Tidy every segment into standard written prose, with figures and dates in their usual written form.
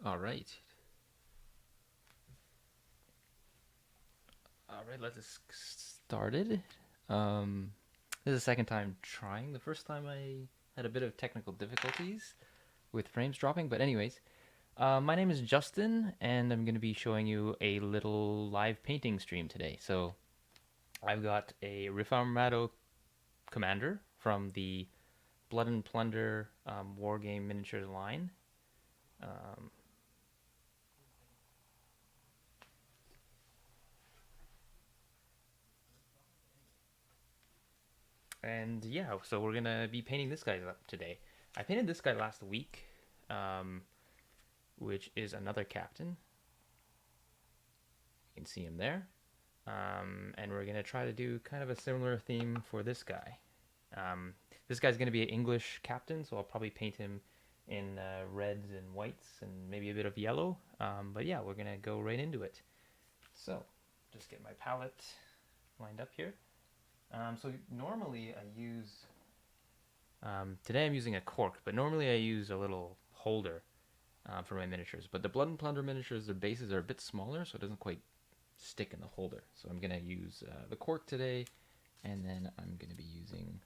All right. All right, let's get started. Um, this is the second time trying. The first time I had a bit of technical difficulties with frames dropping, but anyways, my name is Justin, and I'm going to be showing you a little live painting stream today. So I've got a Reformado Commander from the Blood and Plunder wargame miniatures line. Um, And yeah, so we're gonna be painting this guy up today. I painted this guy last week, um, which is another captain. You can see him there. And we're gonna try to do kind of a similar theme for this guy. This guy's gonna be an English captain, so I'll probably paint him in reds and whites and maybe a bit of yellow. But yeah, we're gonna go right into it. So, just get my palette lined up here. So normally I use today I'm using a cork, but normally I use a little holder for my miniatures. But the Blood and Plunder miniatures, the bases are a bit smaller, so it doesn't quite stick in the holder. So I'm going to use the cork today, and then I'm going to be using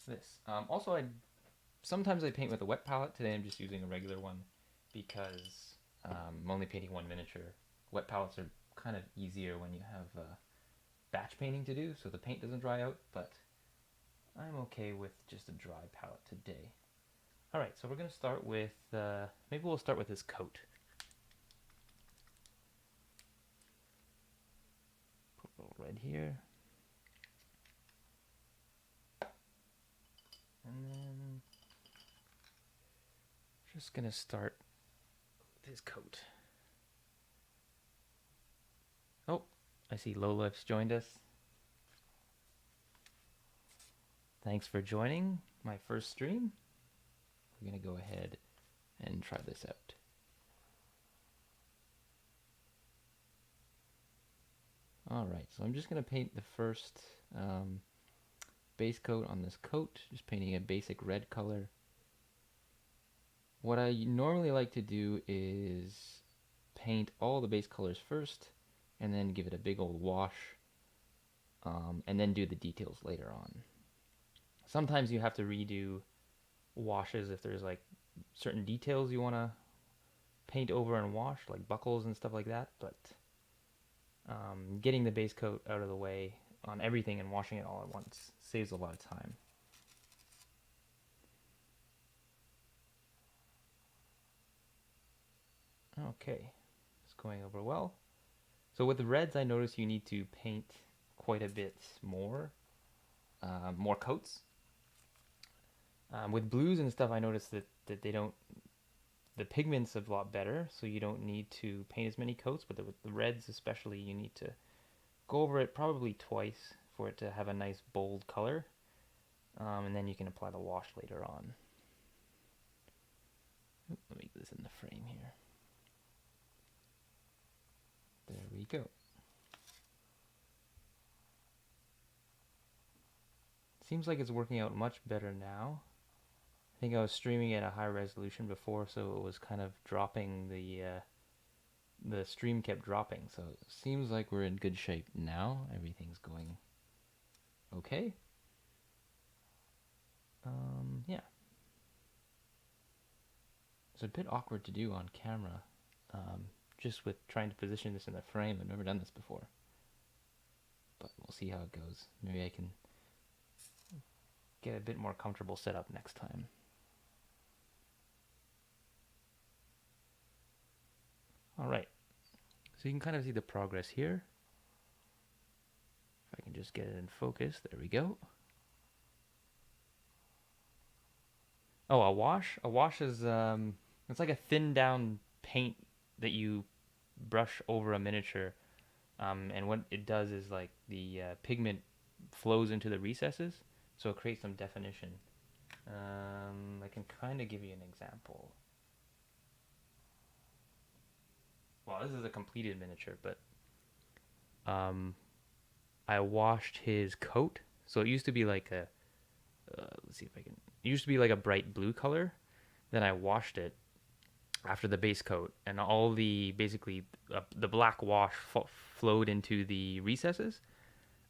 this. Also, sometimes I paint with a wet palette. Today I'm just using a regular one because I'm only painting one miniature. Wet palettes are kind of easier when you have batch painting to do, so the paint doesn't dry out, but I'm okay with just a dry palette today. Alright, so we're going to start with, maybe we'll start with his coat. Put a little red here. And then, just going to start with his coat. Oh, I see Lolif's joined us. Thanks for joining my first stream. We're going to go ahead and try this out. Alright, so I'm just going to paint the first base coat on this coat, just painting a basic red color. What I normally like to do is paint all the base colors first, and then give it a big old wash, and then do the details later on. Sometimes you have to redo washes if there's like certain details you want to paint over and wash, like buckles and stuff like that, but getting the base coat out of the way on everything and washing it all at once saves a lot of time. Okay, it's going over well. So with the reds, I notice you need to paint quite a bit more coats. With blues and stuff, I noticed that they don't, the pigment's a lot better, so you don't need to paint as many coats, but with the reds especially, you need to go over it probably twice for it to have a nice bold color, and then you can apply the wash later on. Let me get this in the frame here. There we go. Seems like it's working out much better now. I think I was streaming at a high resolution before, so it was kind of dropping the stream kept dropping. So it seems like we're in good shape now. Everything's going okay. Yeah. It's a bit awkward to do on camera, just with trying to position this in the frame. I've never done this before, but we'll see how it goes. Maybe I can get a bit more comfortable setup next time. All right, so you can kind of see the progress here. If I can just get it in focus, there we go. Oh, a wash? A wash is it's like a thin down paint that you brush over a miniature, and what it does is like the pigment flows into the recesses, so it creates some definition. I can kind of give you an example. Well, this is a completed miniature, but um, I washed his coat. So it used to be like let's see if I can. It used to be like a bright blue color. Then I washed it, after the base coat, and all the basically the black wash flowed into the recesses,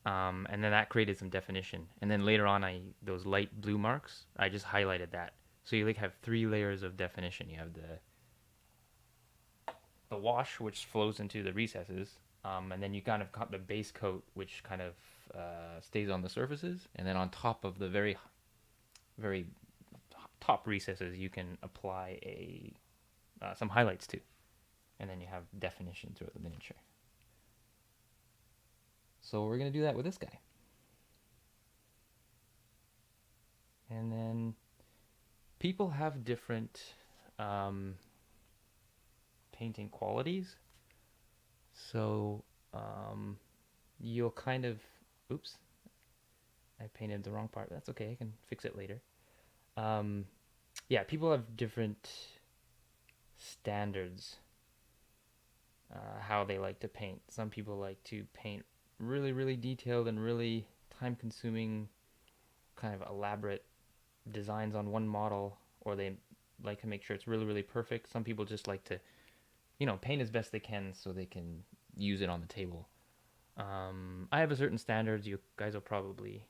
and then that created some definition. And then later on, I those light blue marks, I just highlighted that. So you like have 3 layers of definition. You have the wash, which flows into the recesses, and then you kind of got the base coat, which kind of stays on the surfaces, and then on top of the very top recesses, you can apply a some highlights too, and then you have definition throughout the miniature. So we're gonna do that with this guy, and then people have different um, painting qualities. So you'll kind of, oops, I painted the wrong part. That's okay. I can fix it later. Um, yeah, people have different standards how they like to paint. Some people like to paint really, really detailed and really time-consuming, kind of elaborate designs on one model, or they like to make sure it's really, really perfect. Some people just like to, paint as best they can so they can use it on the table. I have a certain standards. You guys will probably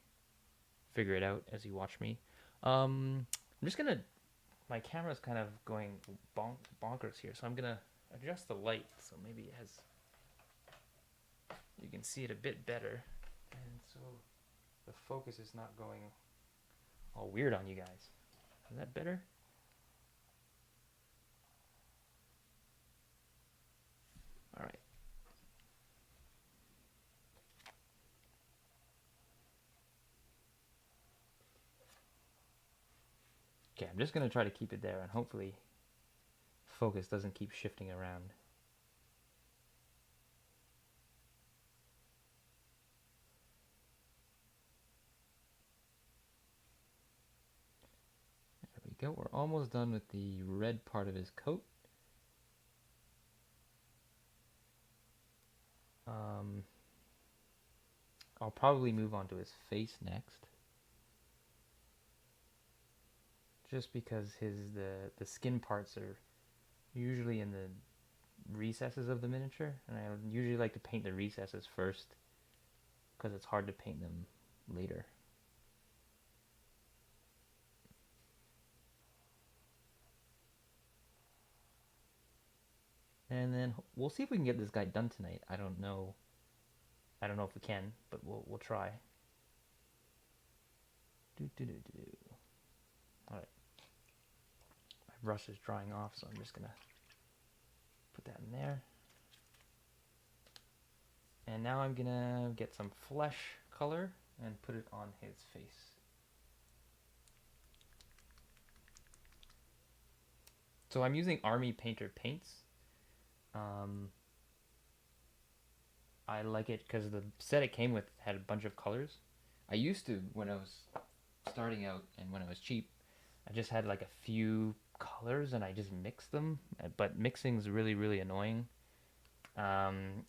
figure it out as you watch me. I'm just gonna. My camera's kind of going bonkers here, so I'm gonna adjust the light so maybe it has. You can see it a bit better, and so the focus is not going all weird on you guys. Is that better? All right. Okay, I'm just gonna try to keep it there, and hopefully, focus doesn't keep shifting around. There we go. We're almost done with the red part of his coat. Um, I'll probably move on to his face next, just because the skin parts are usually in the recesses of the miniature, and I usually like to paint the recesses first because it's hard to paint them later. And then we'll see if we can get this guy done tonight. I don't know. I don't know if we can, but we'll try. All right. My brush is drying off, so I'm just gonna put that in there. And now I'm gonna get some flesh color and put it on his face. So I'm using Army Painter paints. I like it because the set it came with had a bunch of colors. I used to, when I was starting out and when I was cheap, I just had like a few colors and I just mixed them. But mixing is really, really annoying,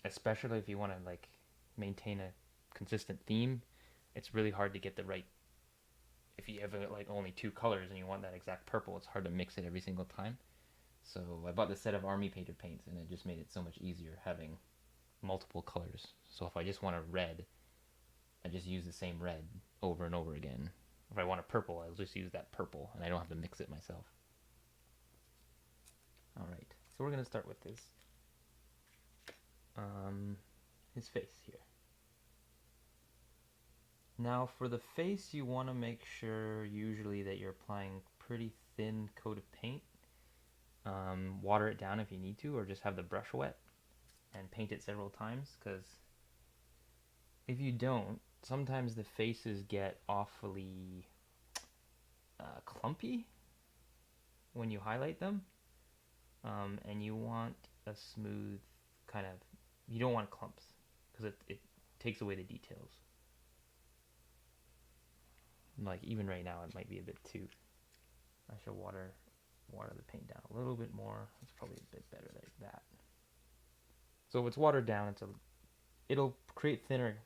especially if you want to like maintain a consistent theme. It's really hard to get the right. If you have like only 2 colors and you want that exact purple, it's hard to mix it every single time. So I bought this set of Army Painter paints, and it just made it so much easier having multiple colors. So if I just want a red, I just use the same red over and over again. If I want a purple, I'll just use that purple, and I don't have to mix it myself. All right, so we're gonna start with his face here. Now for the face, you want to make sure usually that you're applying pretty thin coat of paint. Water it down if you need to, or just have the brush wet and paint it several times, because if you don't, sometimes the faces get awfully clumpy when you highlight them, and you want a smooth kind of, you don't want clumps because it takes away the details. Like even right now it might be a bit too, I should water the paint down a little bit more. It's probably a bit better like that. So if it's watered down, it'll create thinner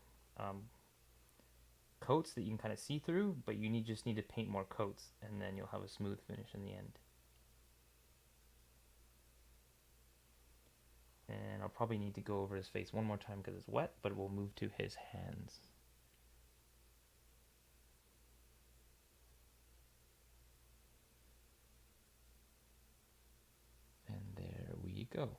coats that you can kind of see through, but you just need to paint more coats, and then you'll have a smooth finish in the end. probably need to go over his face one more time because it's wet, but we'll move to his hands. And there we go.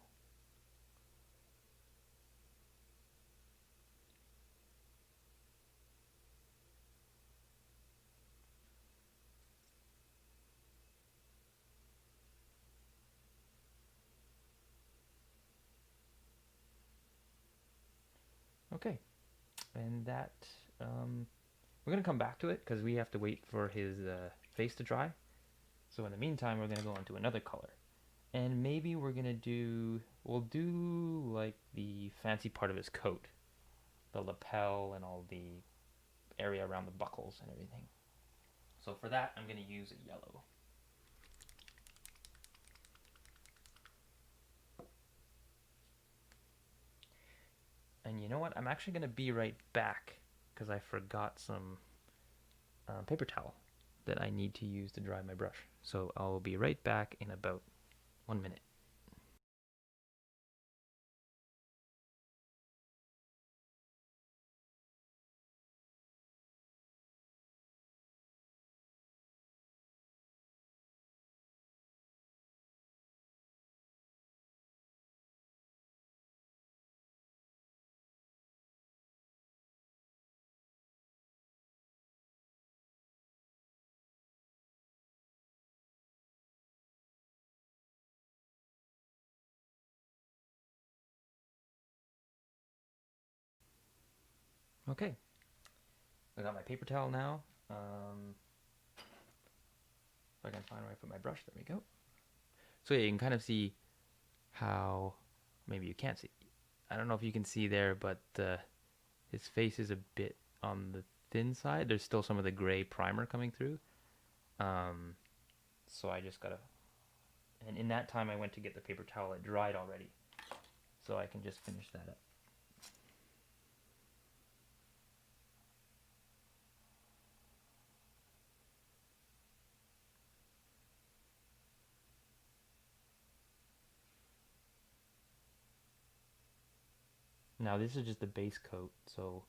Okay, and that, we're going to come back to it because we have to wait for his face to dry. So in the meantime, we're going to go on to another color. And maybe we're going to we'll do like the fancy part of his coat. The lapel and all the area around the buckles and everything. So for that, I'm going to use a yellow. And you know what? I'm actually going to be right back because I forgot some paper towel that I need to use to dry my brush. So I'll be right back in about 1 minute. Okay, I got my paper towel now. If I can find where I put my brush, there we go. So yeah, you can kind of see how, maybe you can't see. I don't know if you can see there, but his face is a bit on the thin side. There's still some of the gray primer coming through. So I just gotta, and in that time I went to get the paper towel. It dried already, so I can just finish that up. Now this is just the base coat, so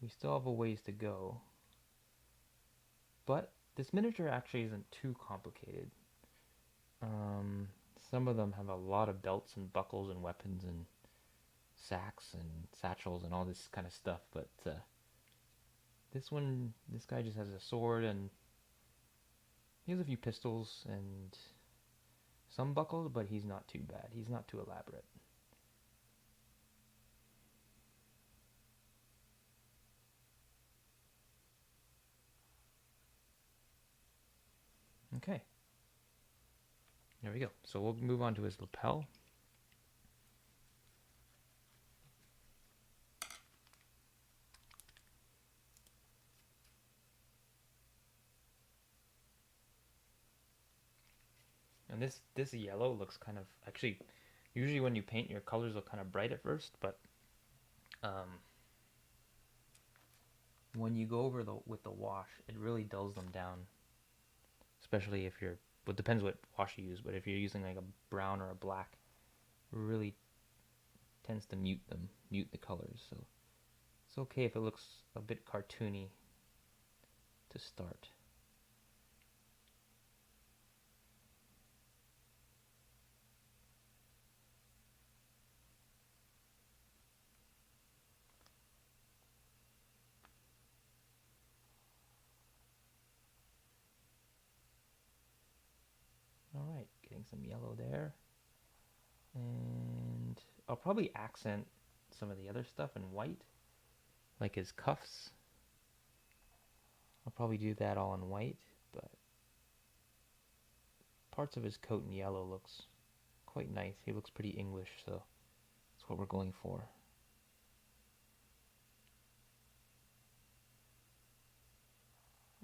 we still have a ways to go. But this miniature actually isn't too complicated. Some of them have a lot of belts and buckles and weapons and sacks and satchels and all this kind of stuff, but this guy just has a sword, and he has a few pistols and some buckles, but he's not too bad. He's not too elaborate. Okay. There we go. So we'll move on to his lapel. And this yellow looks kind of, actually, usually when you paint, your colors look kind of bright at first, but when you go over with the wash, it really dulls them down. Especially if you're, well, it depends what wash you use, but if you're using like a brown or a black, it really tends to mute the colors. So it's okay if it looks a bit cartoony to start. Alright, getting some yellow there. And I'll probably accent some of the other stuff in white, like his cuffs. I'll probably do that all in white, but parts of his coat in yellow looks quite nice. He looks pretty English, so that's what we're going for.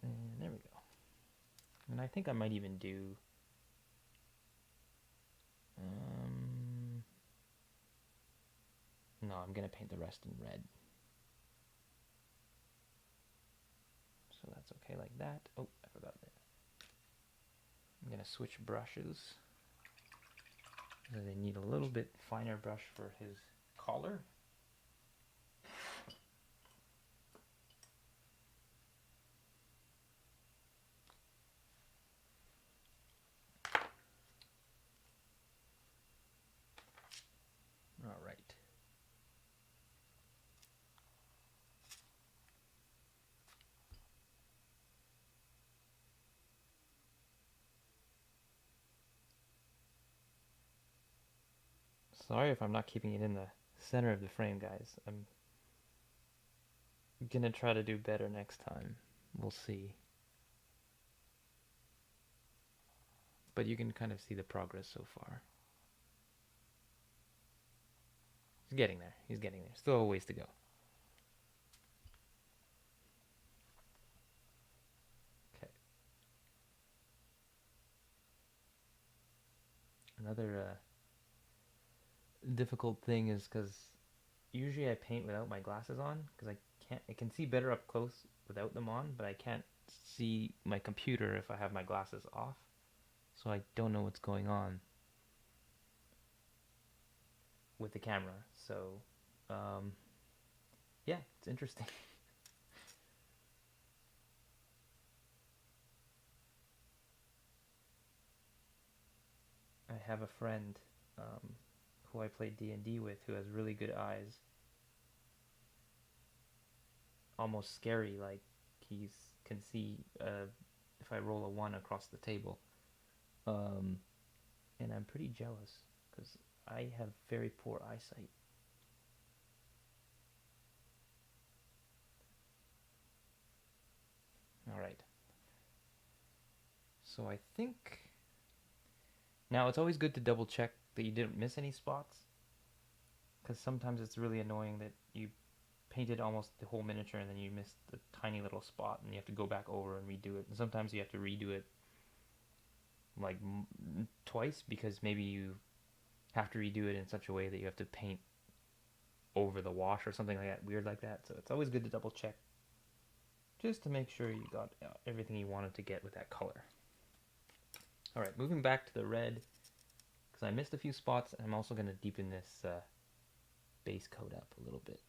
And there we go. And I think I might even do no, I'm gonna paint the rest in red. So that's okay like that. Oh, I forgot that. I'm gonna switch brushes. They need a little bit finer brush for his collar. All right. Sorry if I'm not keeping it in the center of the frame, guys. I'm gonna try to do better next time. We'll see. But you can kind of see the progress so far. He's getting there. He's getting there. Still a ways to go. Okay. Another difficult thing is because usually I paint without my glasses on because I can see better up close without them on, but I can't see my computer if I have my glasses off. So I don't know what's going on with the camera. So, yeah, it's interesting. I have a friend who I play D&D with who has really good eyes. Almost scary, like he can see if I roll a 1 across the table. And I'm pretty jealous because I have very poor eyesight. All right. So I think now it's always good to double check that you didn't miss any spots, because sometimes it's really annoying that you painted almost the whole miniature and then you missed a tiny little spot and you have to go back over and redo it. And sometimes you have to redo it like twice because maybe you have to redo it in such a way that you have to paint over the wash or something like that, weird like that. So it's always good to double check just to make sure you got everything you wanted to get with that color. All right, moving back to the red, because I missed a few spots, and I'm also going to deepen this base coat up a little bit.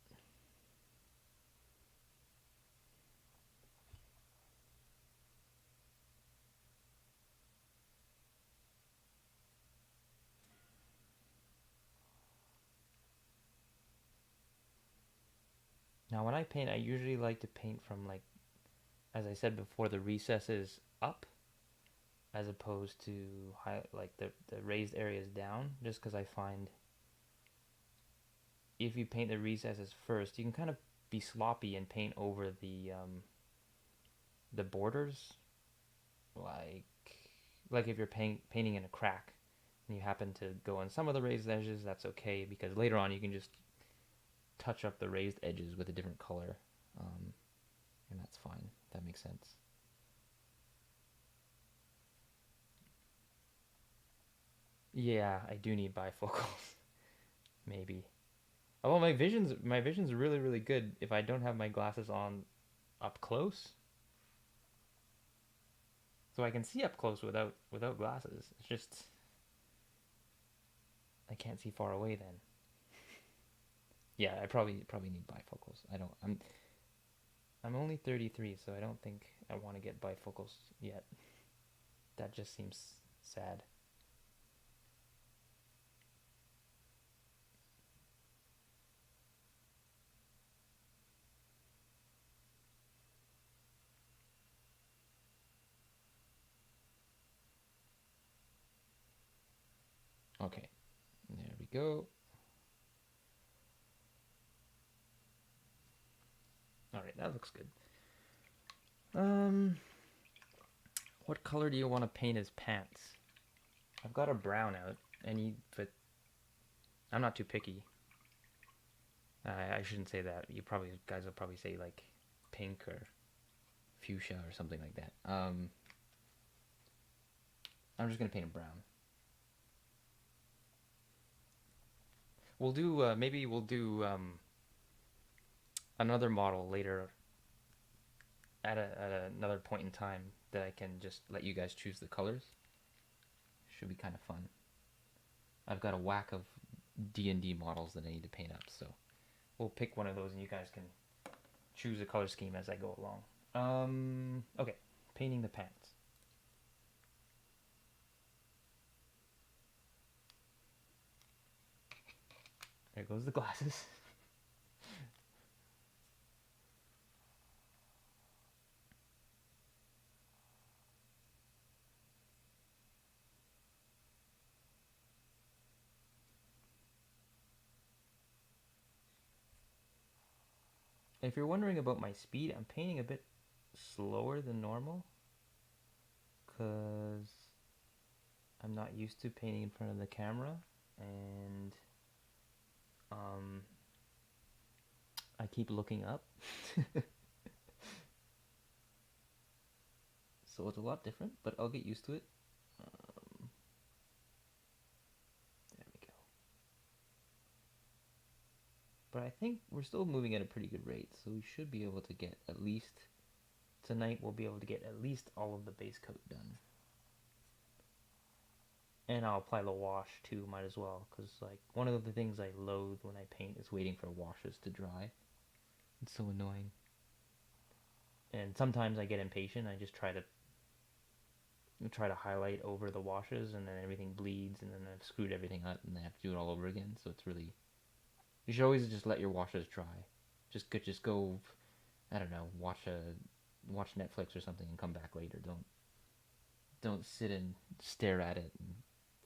Now when I paint, I usually like to paint from, like, as I said before, the recesses up, as opposed to like the raised areas down, just because I find if you paint the recesses first, you can kind of be sloppy and paint over the borders, like if you're painting in a crack and you happen to go on some of the raised edges, that's okay, because later on you can just touch up the raised edges with a different color, and that's fine. That makes sense. Yeah, I do need bifocals. Maybe. Oh, my vision's really really good if I don't have my glasses on up close. So I can see up close without glasses. It's just I can't see far away then. Yeah, I probably need bifocals. I don't I'm only 33, so I don't think I want to get bifocals yet. That just seems sad. Okay, there we go. All right, that looks good. What color do you want to paint his pants? I've got a brown out, but I'm not too picky. I shouldn't say that. Guys will probably say like pink or fuchsia or something like that. I'm just gonna paint him brown. Maybe we'll do another model later at another point in time that I can just let you guys choose the colors. Should be kind of fun. I've got a whack of D&D models that I need to paint up, so we'll pick one of those and you guys can choose a color scheme as I go along. Okay, painting the pants. There goes the glasses. If you're wondering about my speed, I'm painting a bit slower than normal because I'm not used to painting in front of the camera, and I keep looking up. So it's a lot different, but I'll get used to it. There we go. But I think we're still moving at a pretty good rate, so we should be able to get at least, tonight we'll be able to get at least all of the base coat done. And I'll apply the wash too, might as well, because like one of the things I loathe when I paint is waiting for washes to dry. It's so annoying. And sometimes I get impatient. I just try to highlight over the washes, and then everything bleeds, and then I've screwed everything up, and I have to do it all over again. So it's really, you should always just let your washes dry. Just go, I don't know, watch Netflix or something and come back later. Don't sit and stare at it and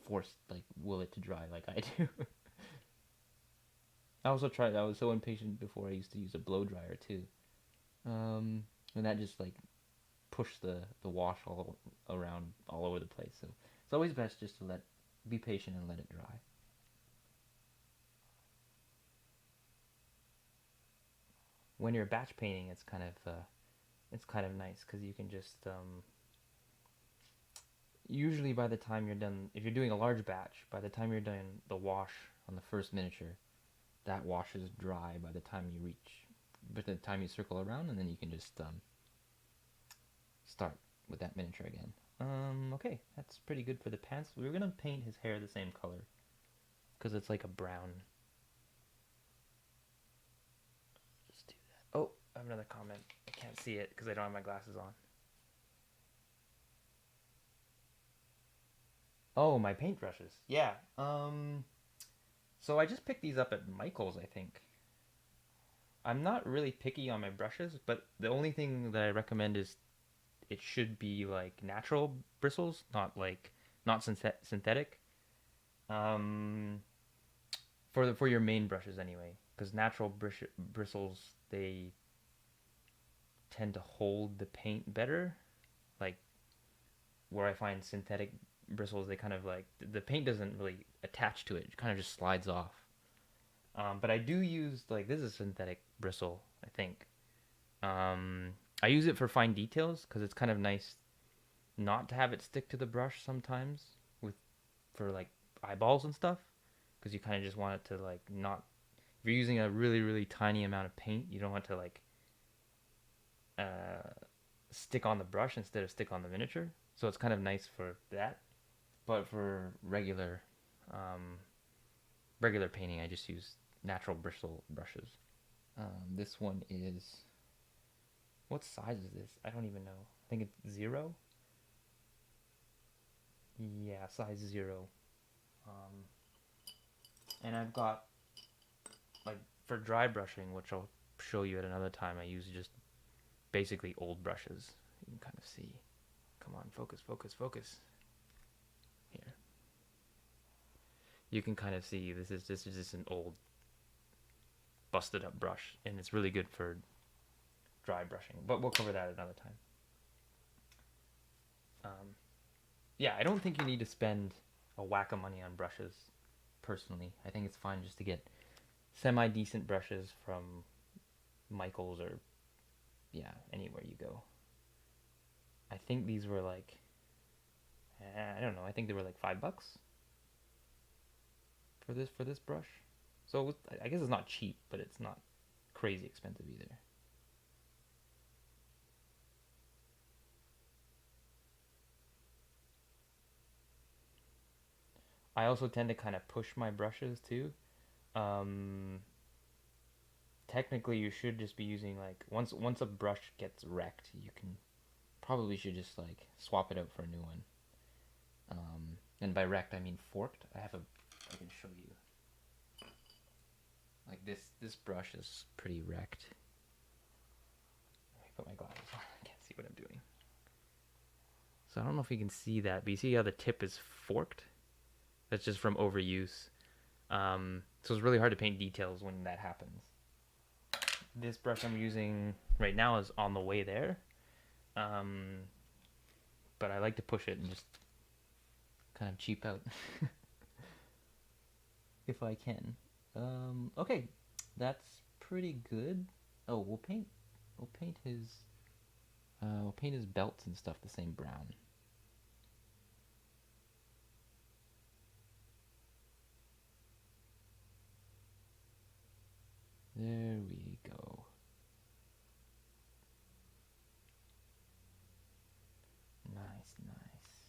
force will it to dry like I do. I was so impatient before. I used to use a blow dryer too, and that just pushed the wash all around all over the place. So it's always best just to be patient and let it dry. When you're batch painting, it's kind of nice because you can just usually by the time you're done, if you're doing a large batch, by the time you're done the wash on the first miniature, that wash is dry by the time you circle around, and then you can just start with that miniature again. Okay, that's pretty good for the pants. We were gonna paint his hair the same color because it's like a brown. Just do that. Oh, I have another comment. I can't see it because I don't have my glasses on. Oh, my paintbrushes. Yeah. So I just picked these up at Michael's, I think. I'm not really picky on my brushes, but the only thing that I recommend is it should be natural bristles, not synthetic. Um, for your main brushes anyway, because natural bristles, they tend to hold the paint better. Like where I find synthetic bristles, they kind of the paint doesn't really attach to it; it kind of just slides off. But I do use this is a synthetic bristle, I think. I use it for fine details because it's kind of nice not to have it stick to the brush sometimes with for eyeballs and stuff, because you kind of just want it to not, if you're using a really tiny amount of paint, you don't want to stick on the brush instead of stick on the miniature. So it's kind of nice for that. But for regular painting, I just use natural bristle brushes. This one is, what size is this? I don't even know. I think it's 0. Yeah, size 0. Um, and I've got for dry brushing, which I'll show you at another time, I use just basically old brushes. You can kind of see. Come on, focus. Here. You can kind of see this is just an old busted up brush, and it's really good for dry brushing. But we'll cover that another time. Yeah, I don't think you need to spend a whack of money on brushes. Personally, I think it's fine just to get semi-decent brushes from Michael's or anywhere you go. I think these were I don't know. I think they were $5 for this brush. So I guess it's not cheap, but it's not crazy expensive either. I also tend to kind of push my brushes too. Um, Technically, you should just be using like once a brush gets wrecked, you can probably should just like swap it out for a new one. And by wrecked, I mean forked. I can show you. Like this brush is pretty wrecked. Let me put my glasses on. I can't see what I'm doing. So I don't know if you can see that, but you see how the tip is forked? That's just from overuse. So it's really hard to paint details when that happens. This brush I'm using right now is on the way there. But I like to push it and just kind of cheap out if I can. Okay, that's pretty good. Oh, we'll paint his belts and stuff the same brown. There we go. Nice, nice.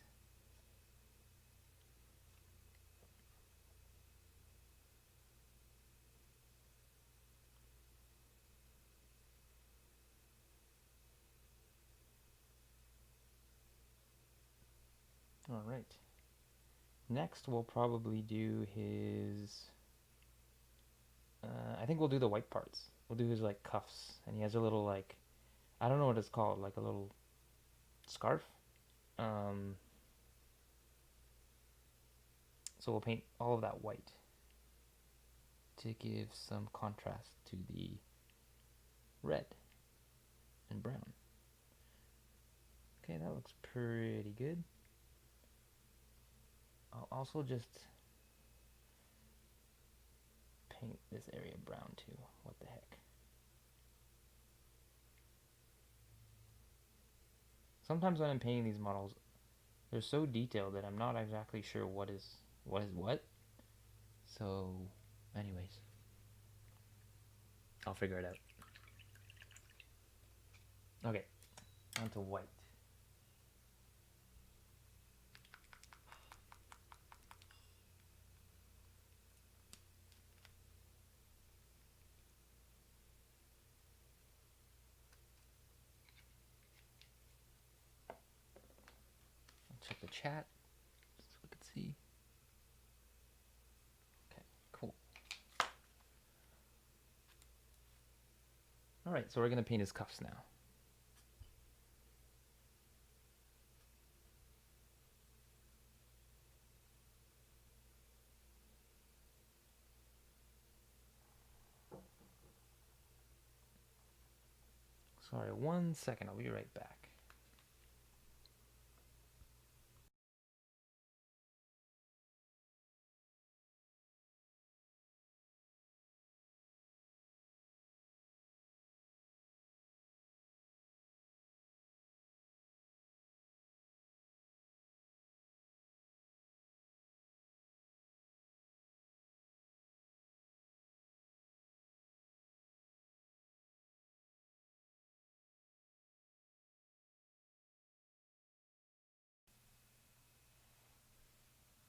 All right. Next, we'll probably do his. I think we'll do the white parts. We'll do his like cuffs, and he has a little like, I don't know what it's called, like a little scarf. Um, so we'll paint all of that white to give some contrast to the red and brown. Okay, that looks pretty good. I'll also just paint this area brown too. What the heck? Sometimes when I'm painting these models, they're so detailed that I'm not exactly sure what is what. So, anyways, I'll figure it out. Okay, on to white. Check the chat so we can see. Okay, cool. All right, so we're gonna paint his cuffs now. Sorry, 1 second. I'll be right back.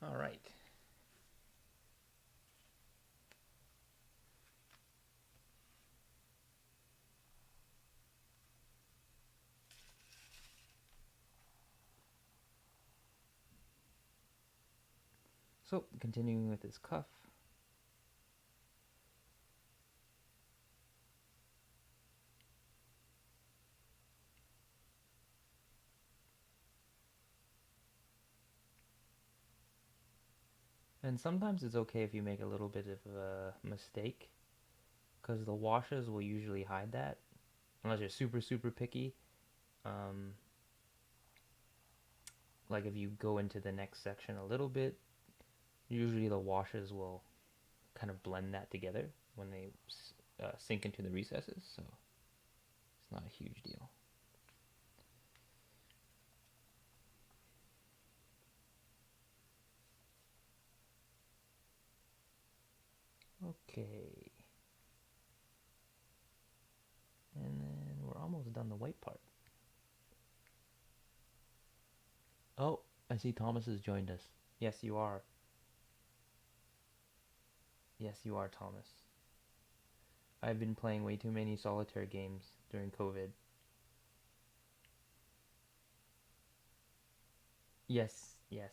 All right. So, continuing with his cuff. And sometimes it's okay if you make a little bit of a mistake, because the washes will usually hide that, unless you're super, super picky. Um, like if you go into the next section a little bit, usually the washes will kind of blend that together when they sink into the recesses, so it's not a huge deal. Okay. And then we're almost done the white part. Oh, I see Thomas has joined us. Yes, you are. Yes, you are, Thomas. I've been playing way too many solitaire games during COVID. Yes, yes.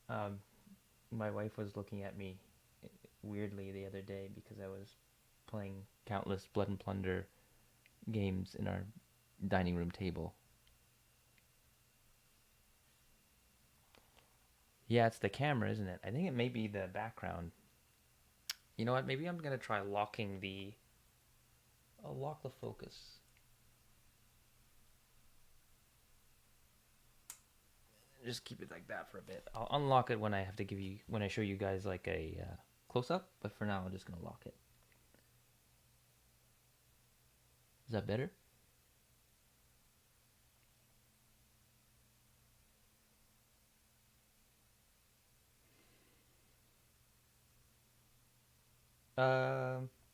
Um, my wife was looking at me weirdly the other day because I was playing countless Blood and Plunder games in our dining room table. Yeah, it's the camera, isn't it? I think it may be the background. You know what? Maybe I'm gonna try locking the. I'll lock the focus. Just keep it like that for a bit. I'll unlock it when I have to give you when I show you guys like a close up. But for now, I'm just gonna lock it. Is that better?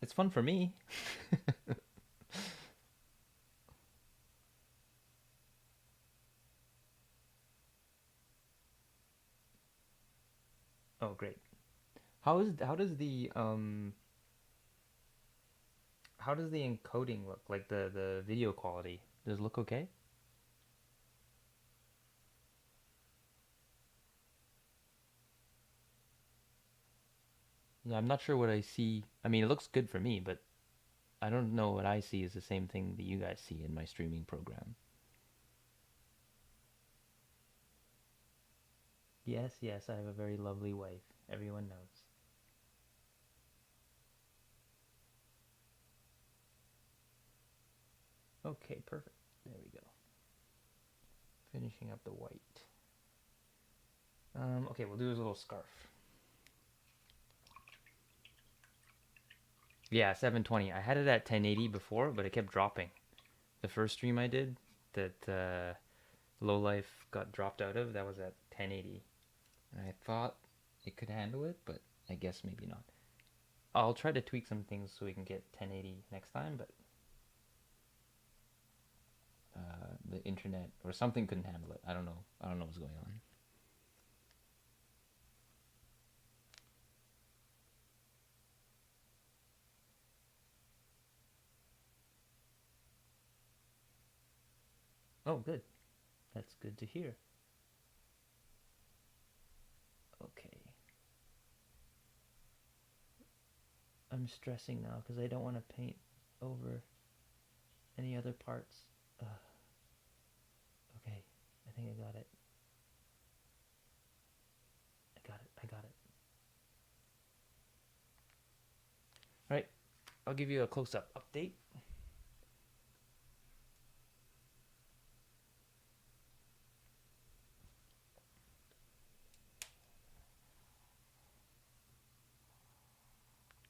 It's fun for me. Oh, great. How does the encoding look? Like the video quality? Does it look okay? Yeah, I'm not sure what I see. I mean, it looks good for me, but I don't know what I see is the same thing that you guys see in my streaming program. Yes, yes, I have a very lovely wife. Everyone knows. Okay, perfect. There we go. Finishing up the white. Okay, we'll do his little scarf. Yeah, 720. I had it at 1080 before, but it kept dropping. The first stream I did that Low Life got dropped out of, that was at 1080. And I thought it could handle it, but I guess maybe not. I'll try to tweak some things so we can get 1080 next time, but the internet or something couldn't handle it. I don't know. I don't know what's going on. Oh, good. That's good to hear. Okay. I'm stressing now because I don't want to paint over any other parts. Okay, I think I got it. I got it. I got it. All right, I'll give you a close-up update.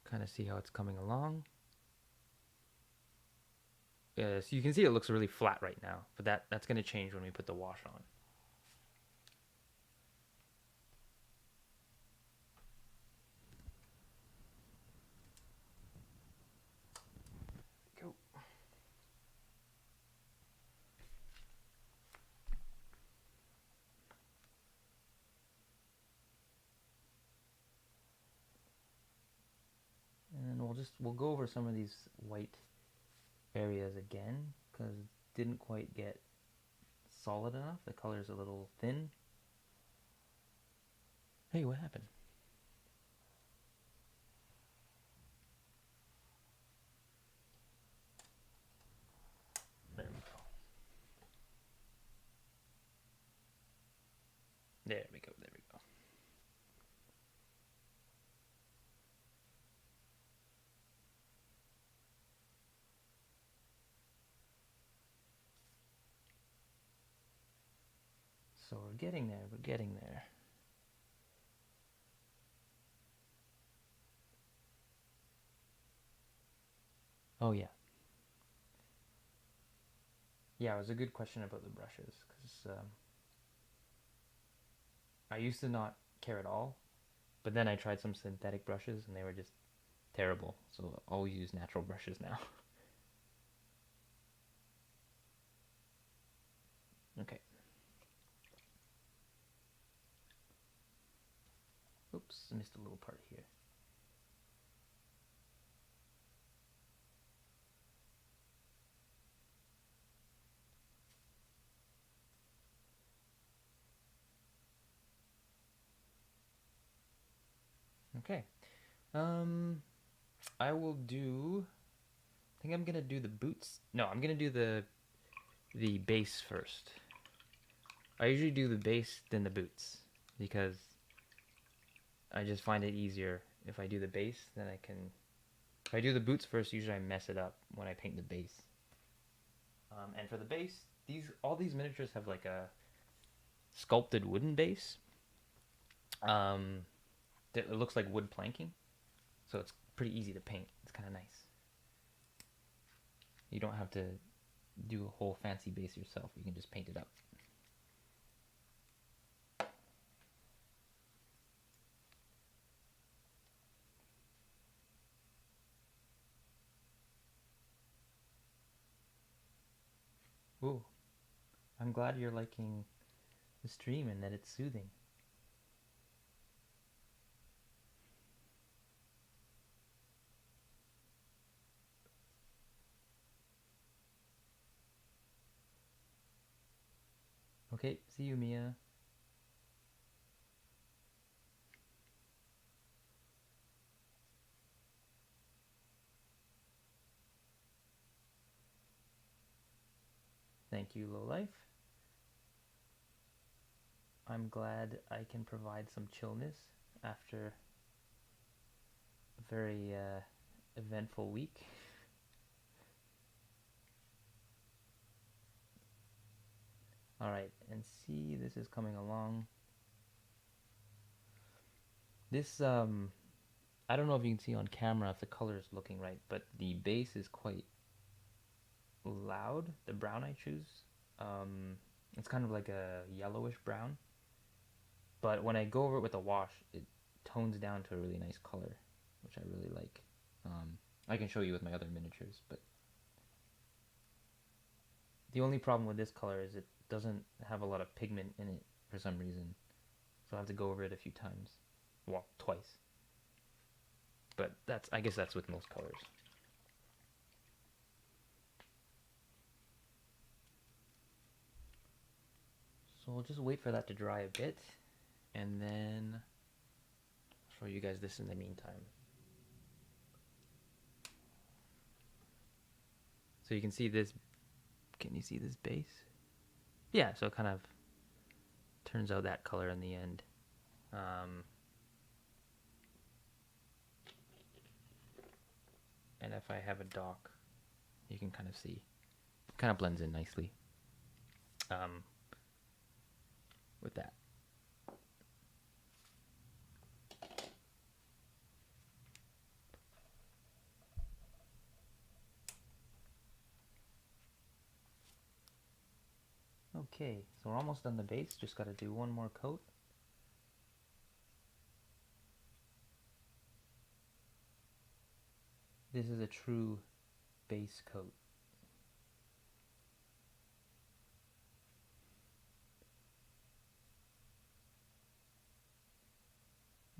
Kind of see how it's coming along. Yeah, so you can see it looks really flat right now, but that's going to change when we put the wash on. Go. And we'll go over some of these white areas again because it didn't quite get solid enough. The color's a little thin. Hey, what happened? There we go. There we go. There we go. So we're getting there. We're getting there. Oh yeah. Yeah, it was a good question about the brushes because I used to not care at all, but then I tried some synthetic brushes and they were just terrible. So I'll always use natural brushes now. Okay. Oops, I missed a little part here. Okay. I will do. I think I'm gonna do the boots. No, I'm gonna do the base first. I usually do the base then the boots because I just find it easier if I do the base. Then I can. If I do the boots first, usually I mess it up when I paint the base. And for the base, all these miniatures have like a sculpted wooden base. Um, it looks like wood planking, so it's pretty easy to paint. It's kind of nice. You don't have to do a whole fancy base yourself. You can just paint it up. Ooh, I'm glad you're liking the stream and that it's soothing. Okay, see you, Mia. Thank you, Lowlife. I'm glad I can provide some chillness after a very eventful week. Alright, and see, this is coming along. This, I don't know if you can see on camera if the color is looking right, but the base is quite loud, the brown I choose. It's kind of like a yellowish brown. But when I go over it with a wash, it tones down to a really nice color, which I really like. I can show you with my other miniatures, but the only problem with this color is it doesn't have a lot of pigment in it for some reason. So I have to go over it a few times. Well, twice. But I guess that's with most colors. So we'll just wait for that to dry a bit, and then I'll show you guys this in the meantime. So you can see this. Can you see this base? Yeah, so it kind of turns out that color in the end. And if I have a dock, you can kind of see. It kind of blends in nicely with that. Okay, so we're almost done the base. Just got to do one more coat. This is a true base coat.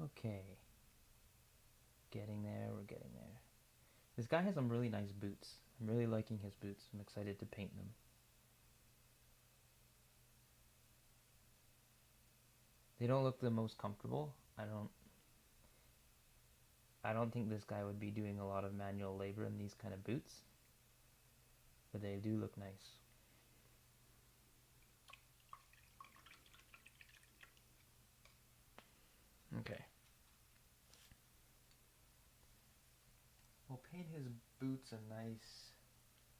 Okay. Getting there, we're getting there. This guy has some really nice boots. I'm really liking his boots. I'm excited to paint them. They don't look the most comfortable. I don't think this guy would be doing a lot of manual labor in these kind of boots. But they do look nice. Okay. We'll paint his boots a nice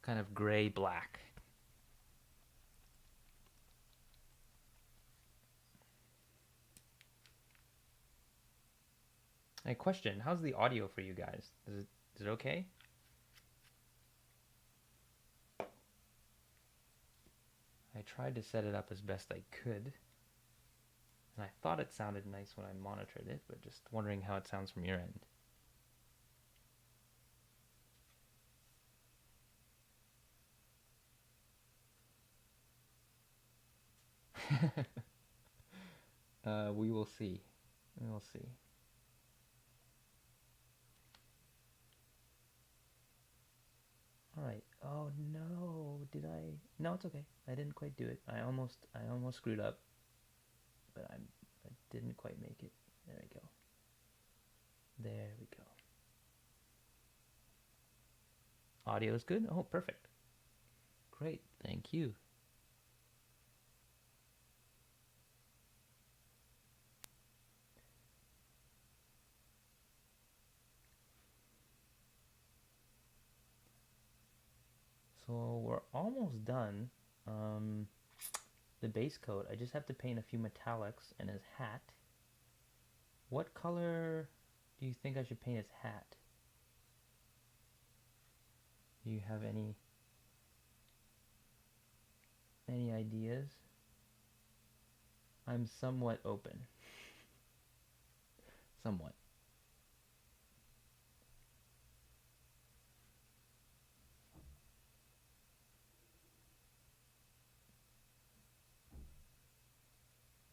kind of gray black. A question, how's the audio for you guys? Is it okay? I tried to set it up as best I could. And I thought it sounded nice when I monitored it, but just wondering how it sounds from your end. We will see. We will see. Oh no, did I? No, it's okay. I didn't quite do it. I almost screwed up, but I didn't quite make it. There we go. There we go. Audio is good? Oh, perfect. Great, thank you. So we're almost done. Um, the base coat, I just have to paint a few metallics and his hat. What color do you think I should paint his hat? Do you have any ideas? I'm somewhat open. Somewhat.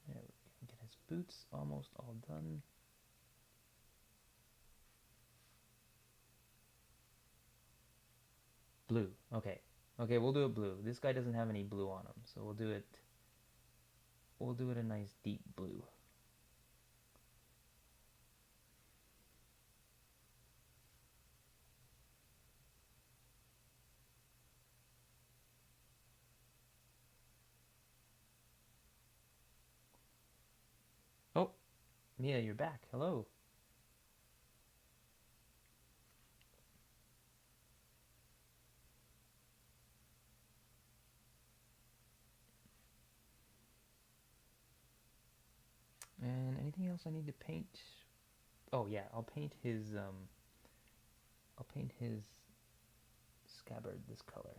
There we go. Get his boots almost all done. Blue. Okay. Okay, we'll do it blue. This guy doesn't have any blue on him, so we'll do it a nice deep blue. Oh, Mia, you're back. Hello. And anything else I need to paint? Oh yeah, I'll paint his scabbard this color.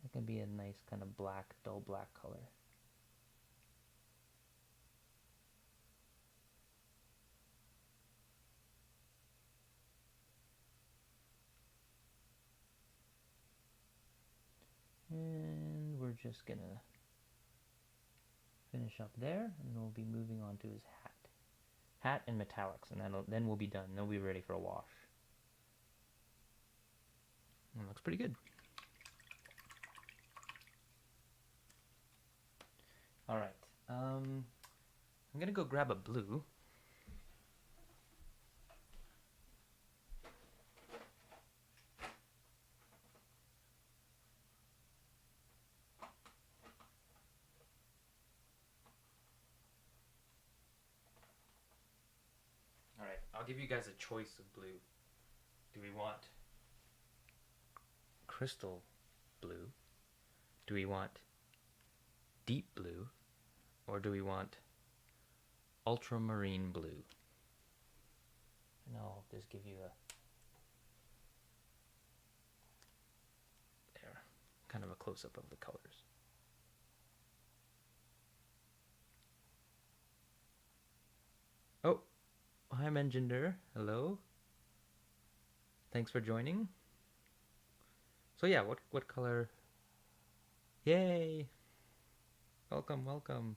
It can be a nice kind of black, dull black color. And we're just gonna finish up there, and we'll be moving on to his hat. Hat and metallics, and then we'll be done. Then we'll be ready for a wash. It looks pretty good. All right. I'm gonna go grab a blue. All right. I'll give you guys a choice of blue. Do we want crystal blue? Do we want deep blue? Or do we want ultramarine blue? And I'll just give you kind of a close-up of the colors. Oh, hi Menjinder. Hello. Thanks for joining. So yeah, what color? Yay! Welcome, welcome.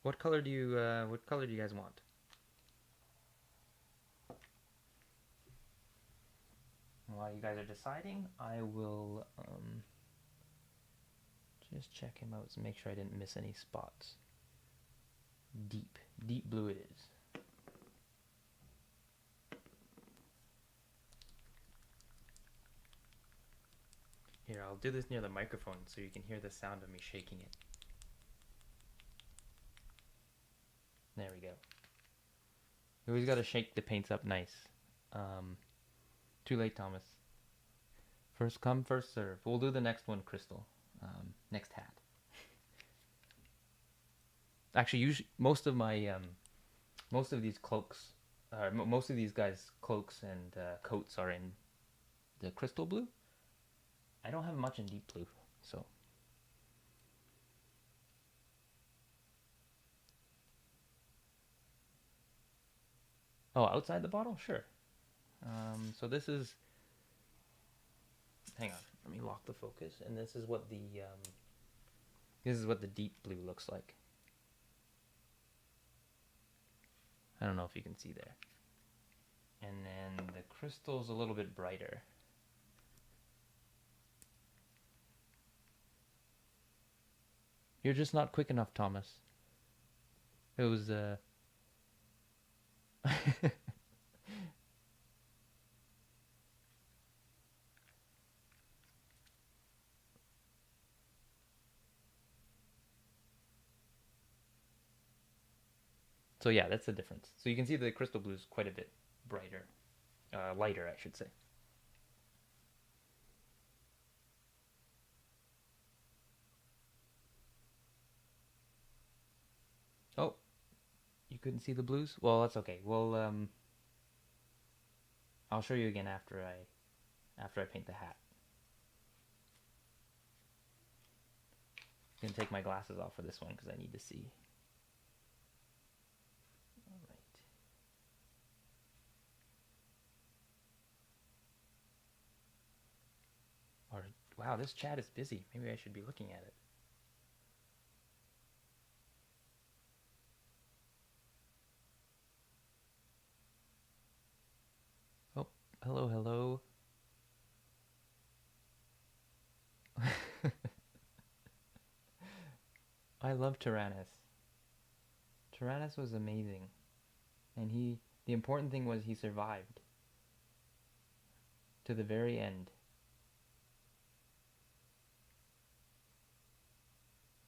What color do you guys want? While you guys are deciding, I will just check him out to make sure I didn't miss any spots. Deep blue it is. Here, I'll do this near the microphone so you can hear the sound of me shaking it. There we go. You always gotta shake the paints up nice. Too late, Thomas. First come, first serve. We'll do the next one, Crystal. Next hat. Actually, usually most of these cloaks, most of these guys' cloaks and coats are in the crystal blue. I don't have much in deep blue, so. Oh, outside the bottle? Sure. So this is, hang on, let me lock the focus, and this is what the deep blue looks like. I don't know if you can see there. And then the crystal's a little bit brighter. You're just not quick enough, Thomas. It was So yeah, that's the difference. So you can see the crystal blue is quite a bit brighter, lighter, I should say. Oh, you couldn't see the blues? Well, that's okay. Well, I'll show you again after I paint the hat. I'm gonna take my glasses off for this one because I need to see. All right. Or wow, this chat is busy. Maybe I should be looking at it. Oh, hello, hello. I love Tyrannus. Tyrannus was amazing, and the important thing was he survived to the very end.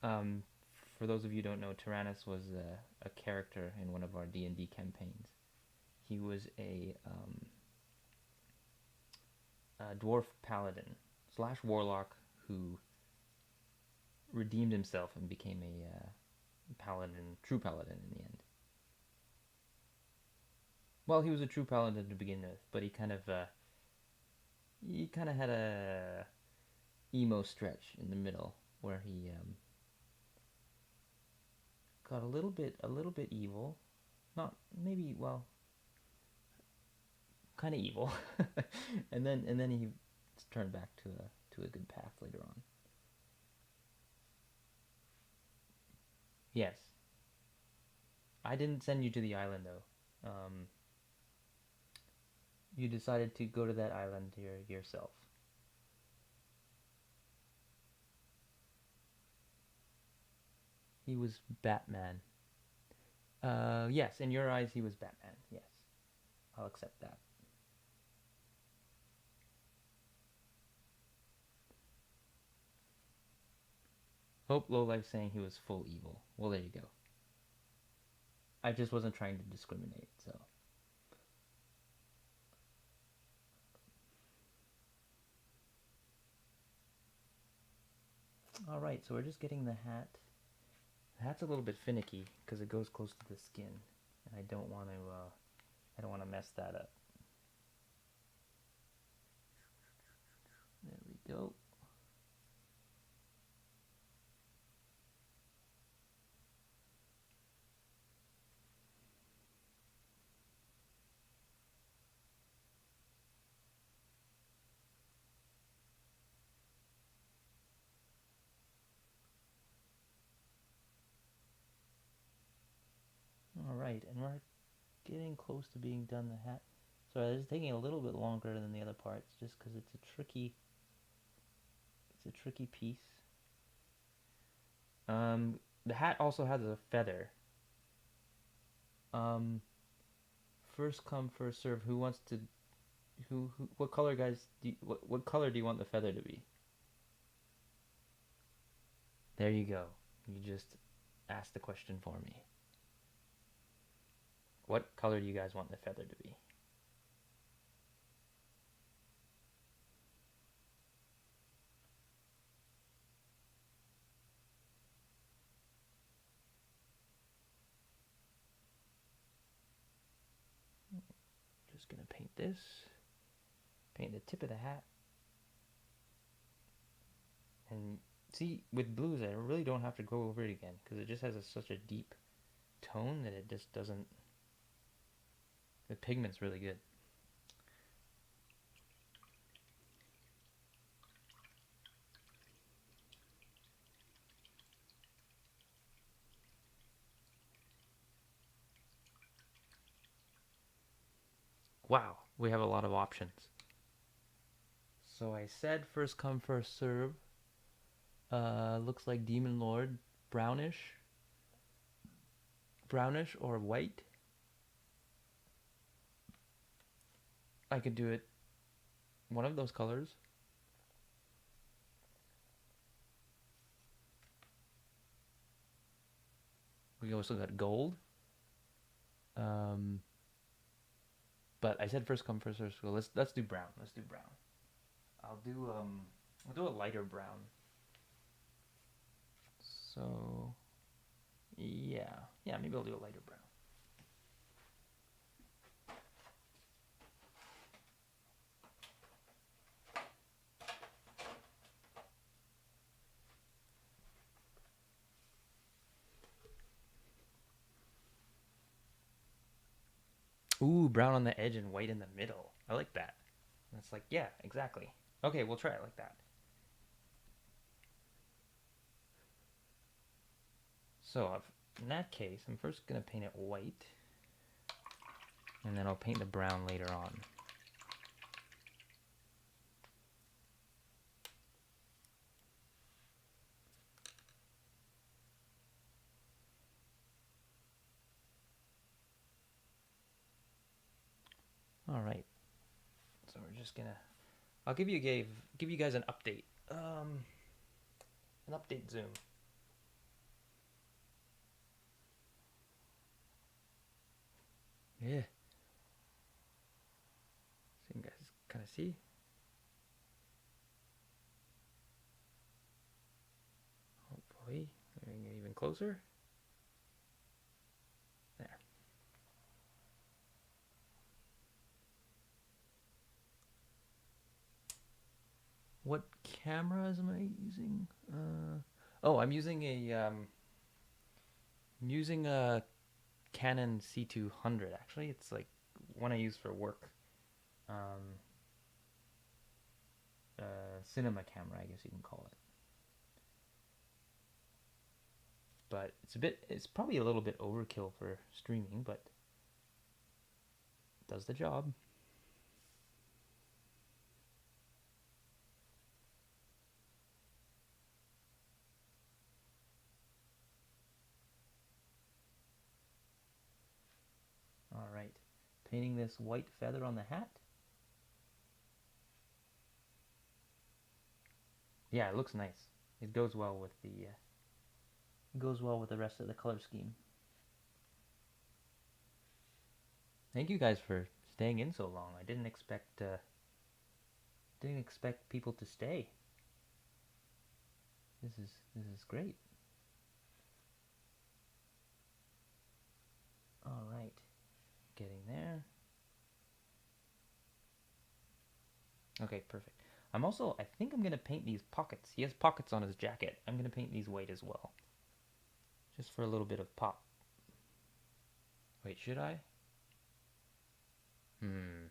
Um, for those of you who don't know, Tyrannus was a character in one of our D&D campaigns. He was a dwarf paladin slash warlock who redeemed himself and became a paladin, true paladin in the end. Well, he was a true paladin to begin with, but he kind of had a emo stretch in the middle where he got a little bit evil, not maybe well, kind of evil, and then he turned back to a good path later on. Yes, I didn't send you to the island though. You decided to go to that island yourself. He was Batman. Yes, in your eyes, he was Batman. Yes, I'll accept that. Hope Lowlife saying he was full evil. Well, there you go. I just wasn't trying to discriminate, so. All right, so we're just getting the hat. The hat's a little bit finicky because it goes close to the skin, and I don't want to. I don't want to mess that up. There we go. All right, and we're getting close to being done the hat. So it's taking a little bit longer than the other parts, just because it's a tricky piece. The hat also has a feather. Um, First come, first serve. Who wants to? Who? What color, guys? What color do you want the feather to be? There you go. You just asked the question for me. What color do you guys want the feather to be? Just gonna paint this. Paint the tip of the hat. And see, with blues, I really don't have to go over it again because it just has such a deep tone that it just doesn't. The pigment's really good. Wow, we have a lot of options. So I said first come, first serve. Looks like Demon Lord, brownish. Brownish or white. I could do it one of those colors. We also got gold. Um, but I said first come, first serve. So let's do brown. Let's do brown. I'll do a lighter brown. So yeah, maybe I'll do a lighter brown. Ooh, brown on the edge and white in the middle. I like that. That's like, yeah, exactly. Okay, we'll try it like that. So in that case, I'm first gonna paint it white, and then I'll paint the brown later on. All right. So we're just gonna. I'll give you guys an update. An update zoom. Yeah. So you guys kind of see. Hopefully, we're gonna get even closer. There. What cameras am I using? Oh, I'm using a Canon C200. Actually, it's like one I use for work. Um, Cinema camera, I guess you can call it. But it's probably a little bit overkill for streaming, but it does the job. All right, painting this white feather on the hat. Yeah, it looks nice. It goes well with the rest of the color scheme. Thank you guys for staying in so long. I didn't expect people to stay. This is great. All right, getting there. Okay, perfect. I think I'm gonna paint these pockets. He has pockets on his jacket. I'm gonna paint these white as well, just for a little bit of pop. Wait, should I? No,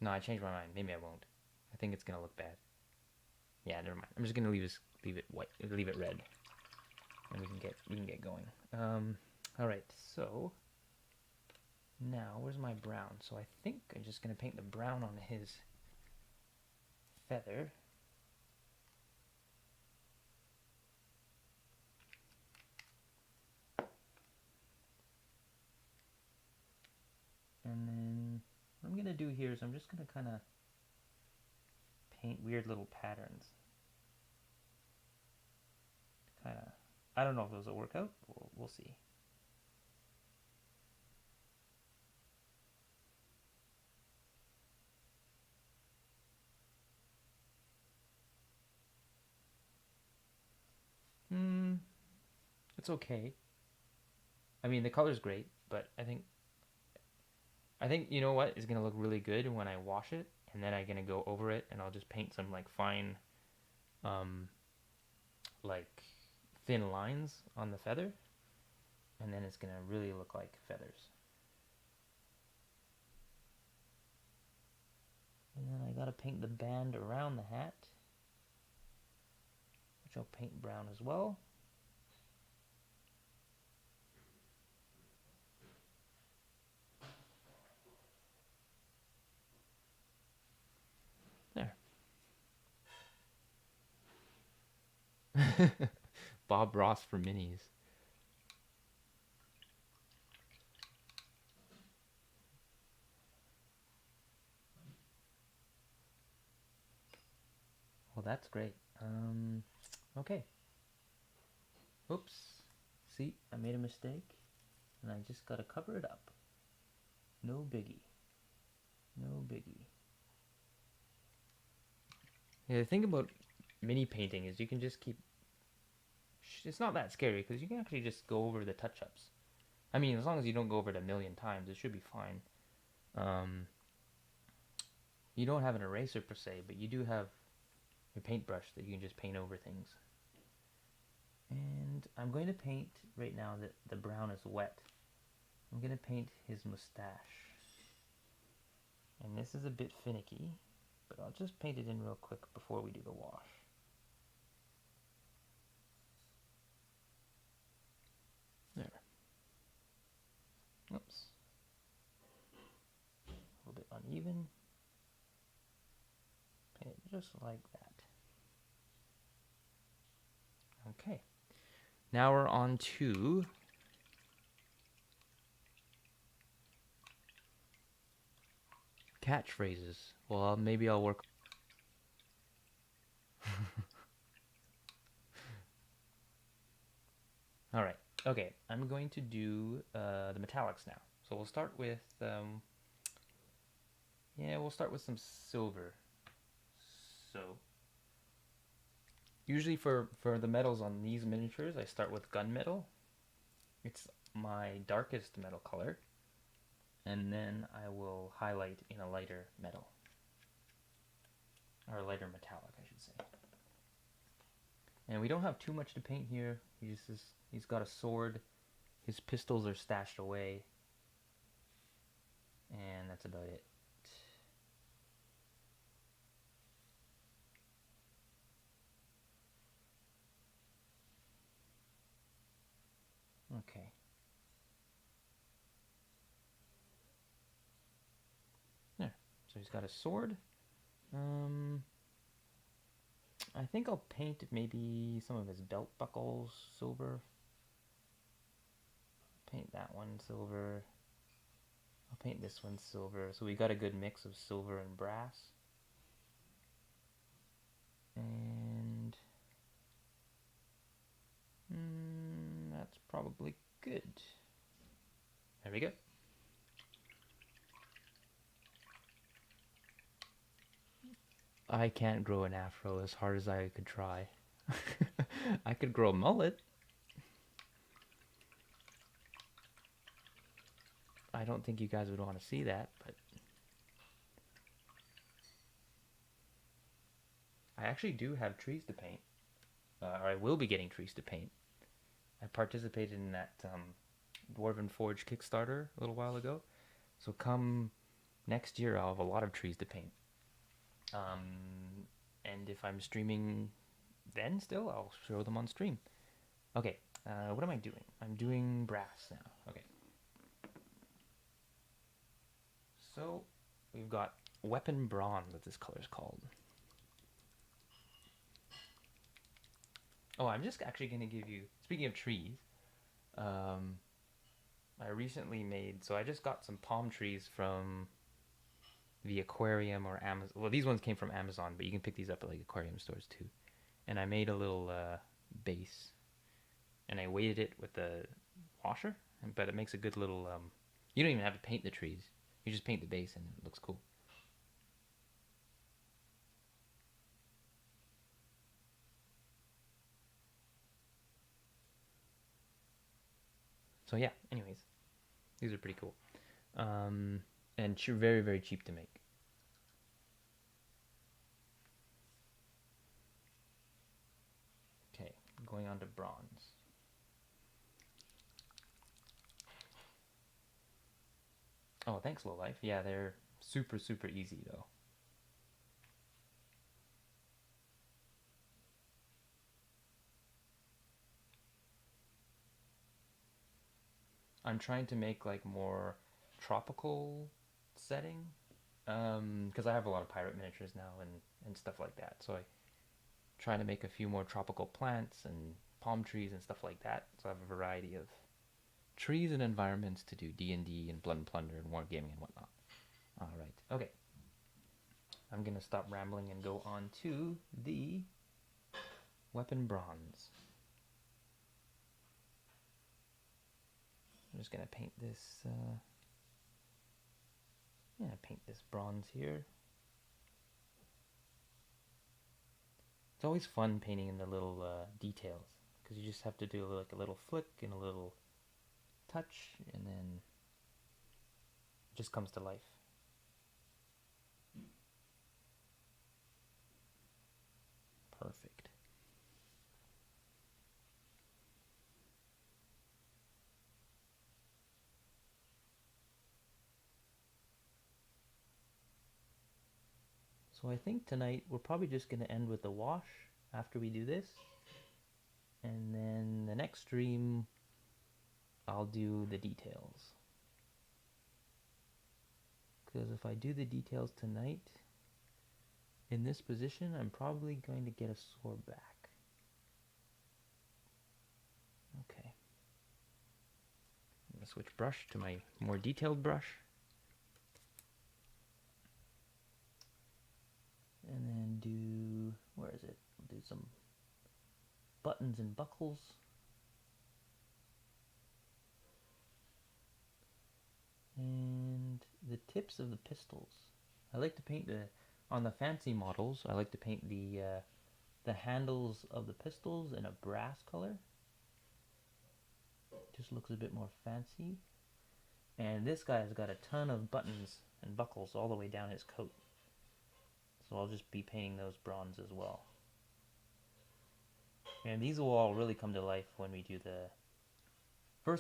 I changed my mind. Maybe I won't. I think it's gonna look bad. Yeah, never mind. I'm just gonna leave it white, leave it red, and we can get going. All right. So now where's my brown? So I think I'm just gonna paint the brown on his feather. And then what I'm gonna do here is I'm just gonna kind of paint weird little patterns. Kind of, I don't know if those will work out. We'll see. It's okay. I mean, the color's great, but I think you know what is gonna look really good when I wash it, and then I'm gonna go over it, and I'll just paint some like fine, um, like thin lines on the feather, and then it's gonna really look like feathers. And then I gotta paint the band around the hat, which I'll paint brown as well. Bob Ross for minis. Well, that's great. Okay. Oops. See, I made a mistake, and I just gotta cover it up. No biggie. No biggie. Yeah, the thing about mini painting is you can just keep. It's not that scary because you can actually just go over the touch-ups. I mean, as long as you don't go over it a million times, it should be fine. Um, you don't have an eraser per se, but you do have your paintbrush that you can just paint over things. And I'm going to paint right now that the brown is wet. I'm going to paint his mustache. And this is a bit finicky, but I'll just paint it in real quick before we do the wash. There. Oops. A little bit uneven. Paint it just like that. Okay. Now we're on to catchphrases. Well, maybe I'll work. All right. Okay. I'm going to do the metallics now. So we'll start with we'll start with some silver. So usually for the metals on these miniatures, I start with gunmetal. It's my darkest metal color, and then I will highlight in a lighter metal, or a lighter metallic, I should say. And we don't have too much to paint here. He's got a sword. His pistols are stashed away, and that's about it. Okay. There. So he's got a sword. I think I'll paint maybe some of his belt buckles silver. Paint that one silver. I'll paint this one silver. So we got a good mix of silver and brass. And that's probably good. There we go. I can't grow an afro as hard as I could try. I could grow a mullet. I don't think you guys would want to see that, but I actually do have trees to paint. Or I will be getting trees to paint. I participated in that Dwarven Forge Kickstarter a little while ago. So come next year, I'll have a lot of trees to paint. And if I'm streaming then still, I'll show them on stream. Okay, what am I doing? I'm doing brass now. Okay. So we've got weapon bronze, that this color is called. Oh, I'm just actually going to give you, speaking of trees, I recently made, so I just got some palm trees from the aquarium or Amazon. Well, these ones came from Amazon, but you can pick these up at like aquarium stores too. And I made a little base, and I weighted it with the washer, but it makes a good little. You don't even have to paint the trees; you just paint the base, and it looks cool. So yeah. Anyways, these are pretty cool, and very very cheap to make. Okay, going on to bronze. Oh, thanks, Low Life. Yeah, they're super super easy though. I'm trying to make like more tropical setting, because I have a lot of pirate miniatures now and stuff like that. So trying to make a few more tropical plants and palm trees and stuff like that. So I have a variety of trees and environments to do D&D and Blood and Plunder and wargaming and whatnot. All right, okay. I'm gonna stop rambling and go on to the weapon bronze. I'm just gonna paint this. Paint this bronze here. It's always fun painting in the little details because you just have to do like a little flick and a little touch, and then it just comes to life. Perfect. So I think tonight we're probably just going to end with the wash after we do this. And then the next stream, I'll do the details. Because if I do the details tonight, in this position, I'm probably going to get a sore back. Okay. I'm going to switch brush to my more detailed brush. And then do, where is it? I'll do some buttons and buckles. And the tips of the pistols. I like to paint on the fancy models, I like to paint the handles of the pistols in a brass color. Just looks a bit more fancy. And this guy's got a ton of buttons and buckles all the way down his coat. So I'll just be painting those bronze as well. And these will all really come to life when we do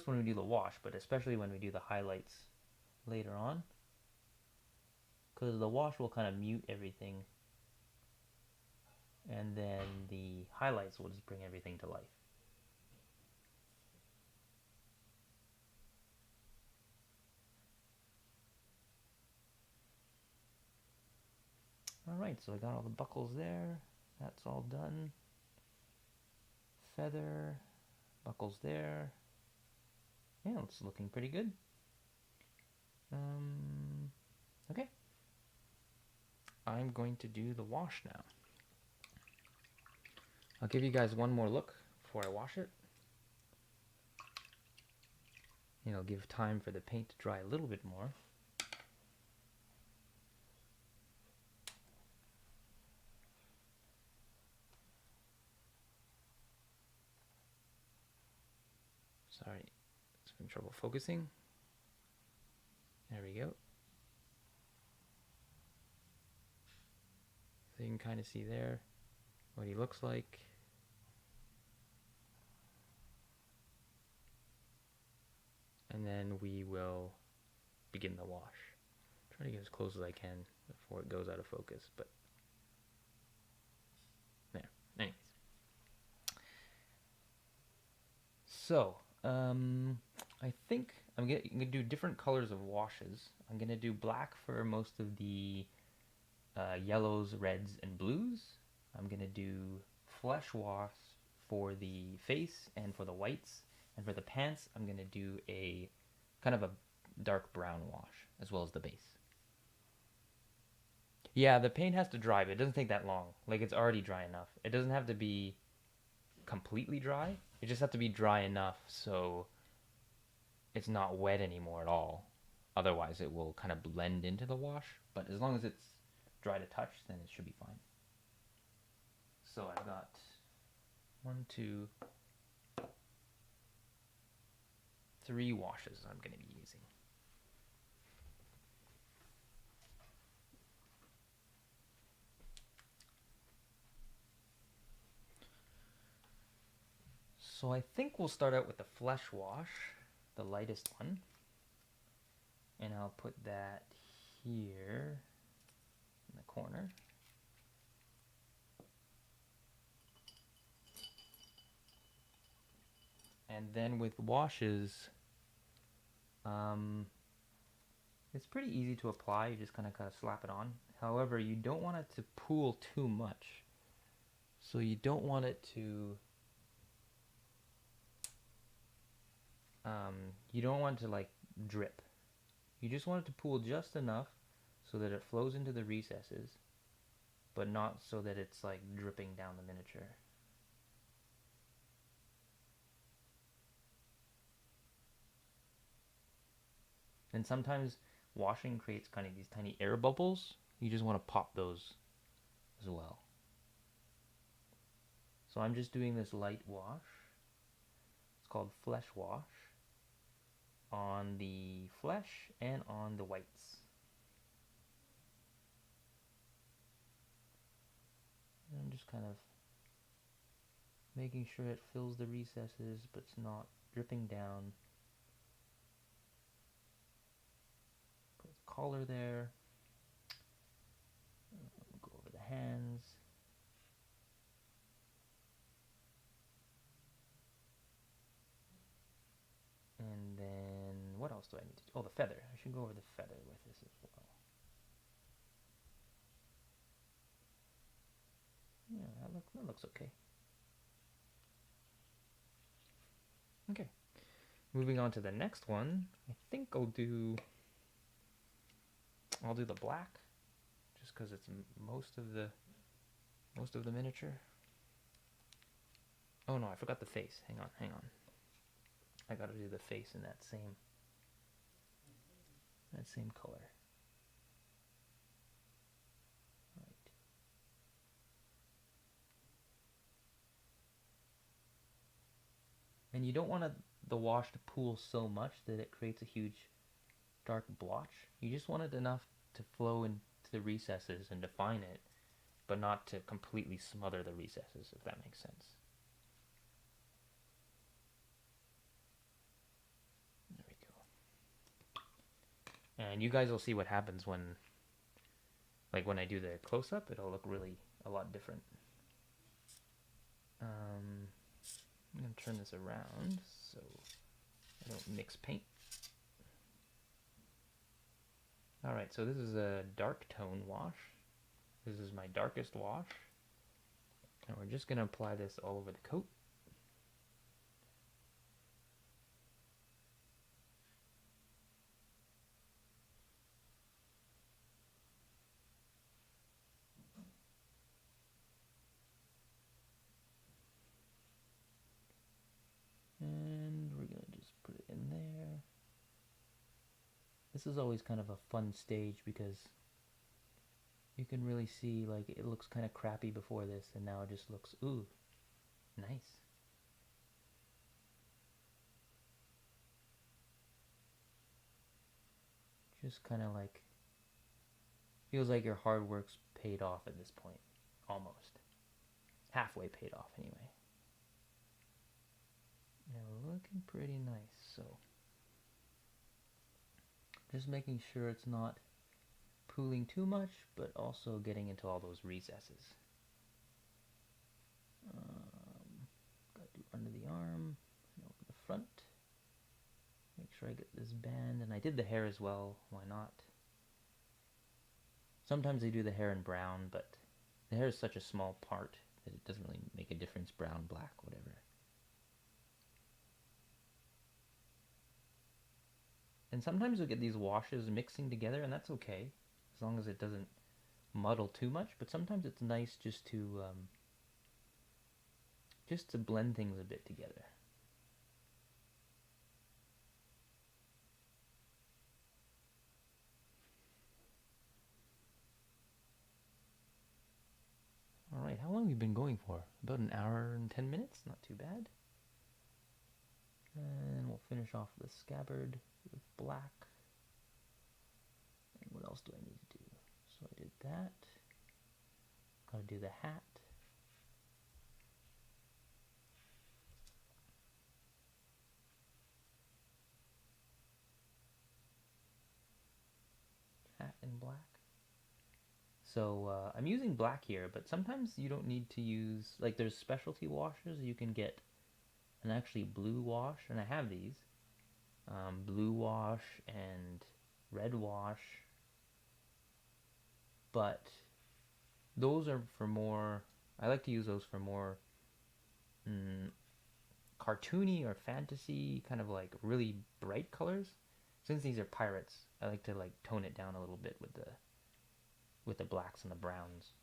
when we do the wash, but especially when we do the highlights later on. Because the wash will kind of mute everything, and then the highlights will just bring everything to life. Alright, so I got all the buckles there. That's all done. Feather, buckles there. Yeah, it's looking pretty good. Okay. I'm going to do the wash now. I'll give you guys one more look before I wash it. It'll give time for the paint to dry a little bit more. Sorry, it's been trouble focusing. There we go. So you can kind of see there what he looks like. And then we will begin the wash. Try to get as close as I can before it goes out of focus, but there. Anyways. So, I think I'm gonna do different colors of washes. I'm gonna do black for most of the yellows, reds, and blues. I'm gonna do flesh wash for the face and for the whites. And for the pants, I'm gonna do a kind of a dark brown wash as well as the base. Yeah, the paint has to dry, but it doesn't take that long. Like, it's already dry enough. It doesn't have to be completely dry. It just has to be dry enough so it's not wet anymore at all. Otherwise, it will kind of blend into the wash. But as long as it's dry to touch, then it should be fine. So I've got 1, 2, 3 washes I'm going to be using. So I think we'll start out with the flesh wash, the lightest one. And I'll put that here in the corner. And then with washes, it's pretty easy to apply. You just kind of slap it on. However, you don't want it to pool too much. So you don't want it to, you don't want it to like drip. You just want it to pool just enough so that it flows into the recesses, but not so that it's like dripping down the miniature. And sometimes washing creates kind of these tiny air bubbles. You just want to pop those as well. So I'm just doing this light wash. It's called flesh wash on the flesh and on the whites. And I'm just kind of making sure it fills the recesses, but it's not dripping down. Put the collar there. Go over the hands. And then, what else do I need to do? Oh, the feather. I should go over the feather with this as well. Yeah, that looks okay. Okay. Moving on to the next one. I think I'll do the black, just because it's most of the miniature. Oh no, I forgot the face. Hang on. I gotta do the face in that same color. Right. And you don't want the wash to pool so much that it creates a huge dark blotch. You just want it enough to flow into the recesses and define it, but not to completely smother the recesses, if that makes sense. There we go. And you guys will see what happens when I do the close-up. It'll look really a lot different. I'm going to turn this around so I don't mix paint. Alright, so this is a dark tone wash. This is my darkest wash. And we're just going to apply this all over the coat. And we're going to just put it in there. This is always kind of a fun stage because you can really see, like, it looks kind of crappy before this, and now it just looks, ooh, nice. Just kind of like, feels like your hard work's paid off at this point, almost. Halfway paid off, anyway. Now, looking pretty nice, so just making sure it's not pooling too much, but also getting into all those recesses. Gotta do under the arm, and over the front. Make sure I get this band, and I did the hair as well, why not? Sometimes I do the hair in brown, but the hair is such a small part that it doesn't really make a difference, brown, black, whatever. And sometimes you'll get these washes mixing together, and that's okay, as long as it doesn't muddle too much, but sometimes it's nice just to blend things a bit together. Alright, how long have we been going for? About an hour and 10 minutes, not too bad. And we'll finish off the scabbard with black. And what else do I need to do? So I did that. Gotta do the hat. Hat in black. So I'm using black here, but sometimes you don't need to use, like, there's specialty washes. You can get an actually blue wash, and I have these. Blue wash and red wash. But those are for more, I like to use those for more mm, cartoony or fantasy, kind of like really bright colors. Since these are pirates, I like to like tone it down a little bit with the blacks and the browns.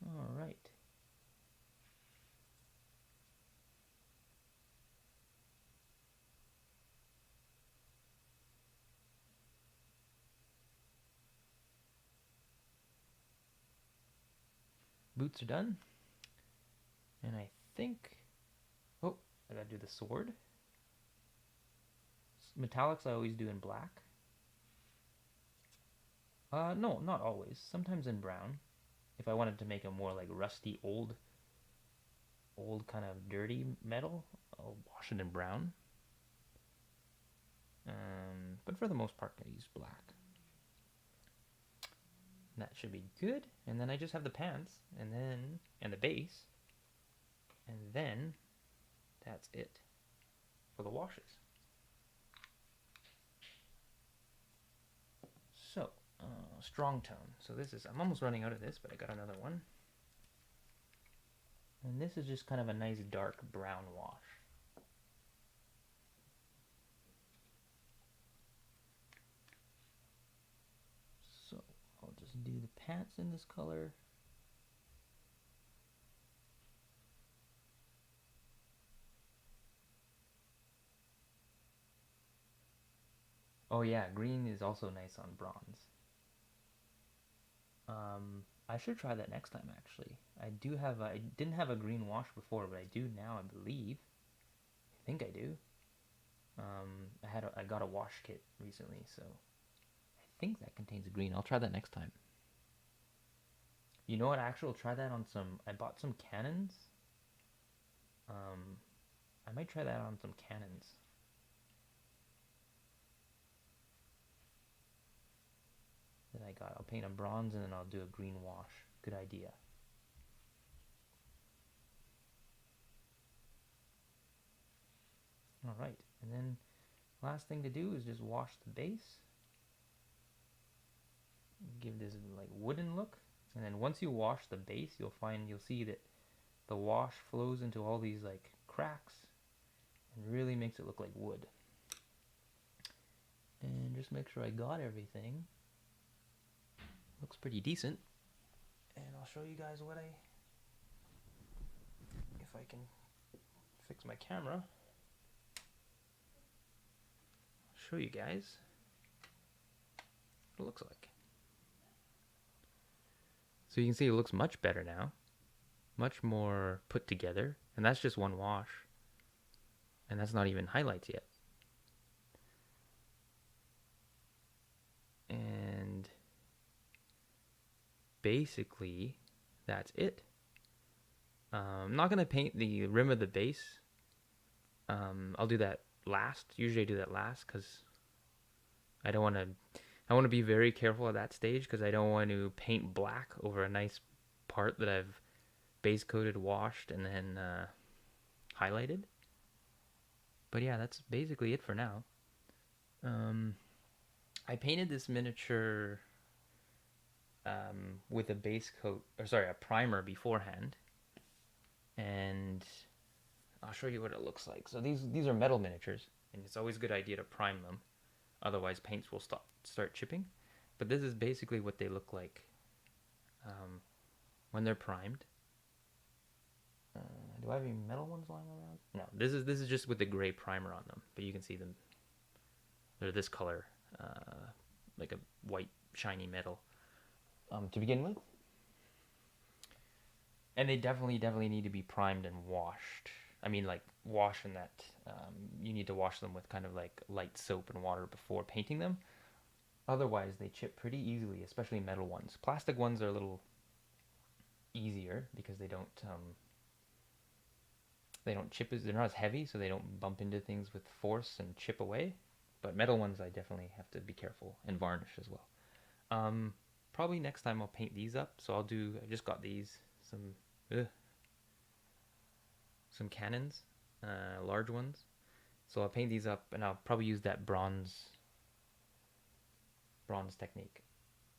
All right. Boots are done. And I think, oh, I gotta do the sword. Metallics I always do in black. No, not always. Sometimes in brown. If I wanted to make a more like rusty, old kind of dirty metal, I'll wash it in brown. But for the most part, I use black. And that should be good. And then I just have the pants, and the base, and then that's it for the washes. So, strong tone. So this is, I'm almost running out of this, but I got another one. And this is just kind of a nice dark brown wash. So, I'll just do the pants in this color. Oh yeah, green is also nice on bronze. I should try that next time actually. I didn't have a green wash before, but I do now, I believe. I think I do. I got a wash kit recently, so I think that contains green. I'll try that next time. You know what? Actually, I'll try that on some. I bought some cannons. Um, I might try that on some cannons. That I got. I'll paint a bronze and then I'll do a green wash. Good idea. All right, and then last thing to do is just wash the base. Give this like wooden look, and then once you wash the base, you'll see that the wash flows into all these like cracks and really makes it look like wood. And just make sure I got everything. Looks pretty decent. And I'll show you guys if I can fix my camera. I'll show you guys what it looks like. So you can see it looks much better now. Much more put together. And that's just one wash. And that's not even highlights yet. And basically, that's it. I'm not going to paint the rim of the base. I'll do that last. Usually I do that last because I don't want to... I want to be very careful at that stage because I don't want to paint black over a nice part that I've base coated, washed, and then highlighted. But yeah, that's basically it for now. I painted this miniature with a base coat, or sorry, a primer beforehand, and I'll show you what it looks like. So these are metal miniatures, and it's always a good idea to prime them, otherwise paints will start chipping. But this is basically what they look like when they're primed. Do I have any metal ones lying around? No, this is just with the gray primer on them, but you can see them. They're this color, like a white shiny metal. To begin with, and they definitely need to be primed and washed. I mean, like wash in that you need to wash them with kind of like light soap and water before painting them. Otherwise, they chip pretty easily, especially metal ones. Plastic ones are a little easier because they don't chip as they're not as heavy, so they don't bump into things with force and chip away. But metal ones, I definitely have to be careful and varnish as well. Probably next time I'll paint these up. So I just got these, some cannons, large ones. So I'll paint these up and I'll probably use that bronze bronze technique.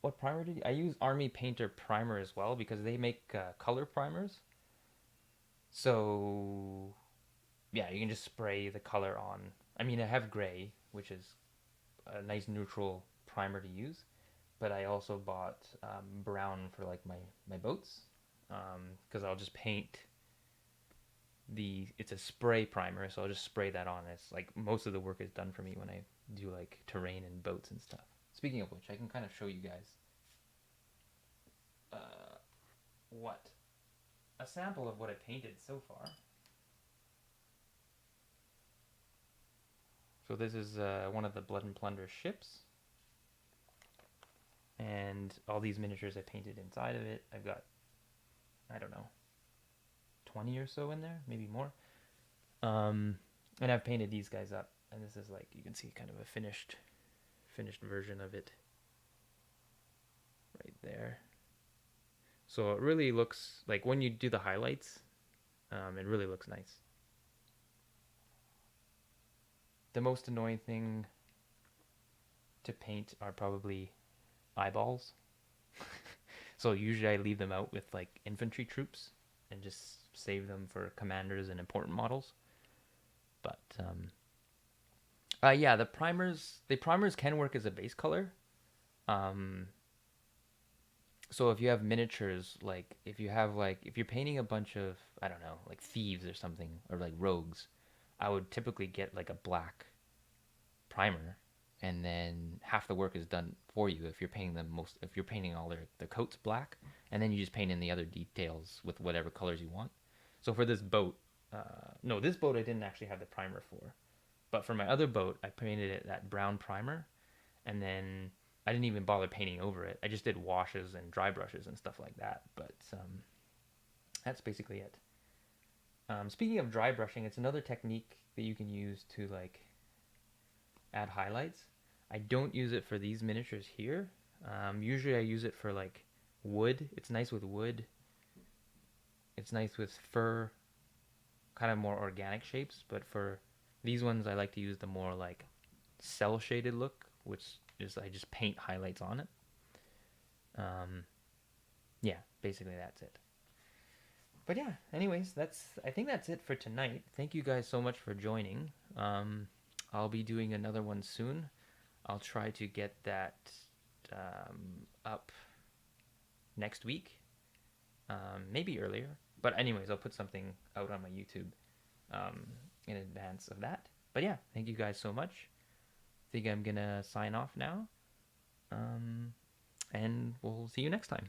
What primer did I use? Army Painter primer as well because they make color primers. So yeah, you can just spray the color on. I mean, I have gray, which is a nice neutral primer to use, but I also bought brown for like my boats because I'll just paint it's a spray primer, so I'll just spray that on. It's like most of the work is done for me when I do like terrain and boats and stuff. Speaking of which, I can kind of show you guys what a sample of what I painted so far. So this is one of the Blood and Plunder ships, and all these miniatures I painted inside of it. I've got, I don't know, 20 or so in there, maybe more. And I've painted these guys up, and this is like, you can see kind of a finished version of it right there. So it really looks like when you do the highlights, it really looks nice. The most annoying thing to paint are probably eyeballs. So usually I leave them out with like infantry troops and just save them for commanders and important models. But yeah, the primers can work as a base color. So if you have miniatures, like if you're painting a bunch of, I don't know, like thieves or something, or like rogues, I would typically get like a black primer, and then half the work is done for you if you're painting all their coats black, and then you just paint in the other details with whatever colors you want. So for this boat, no, this boat I didn't actually have the primer for, but for my other boat I painted it that brown primer, and then I didn't even bother painting over it. I just did washes and dry brushes and stuff like that. But that's basically it. Speaking of dry brushing, it's another technique that you can use to like add highlights. I don't use it for these miniatures here. Usually I use it for like wood. It's nice with wood. It's nice with fur, kind of more organic shapes. But for these ones, I like to use the more like cell shaded look, which is I just paint highlights on it. Yeah, basically that's it. But yeah, anyways, I think that's it for tonight. Thank you guys so much for joining. I'll be doing another one soon. I'll try to get that up next week, maybe earlier. But anyways, I'll put something out on my YouTube in advance of that. But yeah, thank you guys so much. I think I'm gonna sign off now, and we'll see you next time.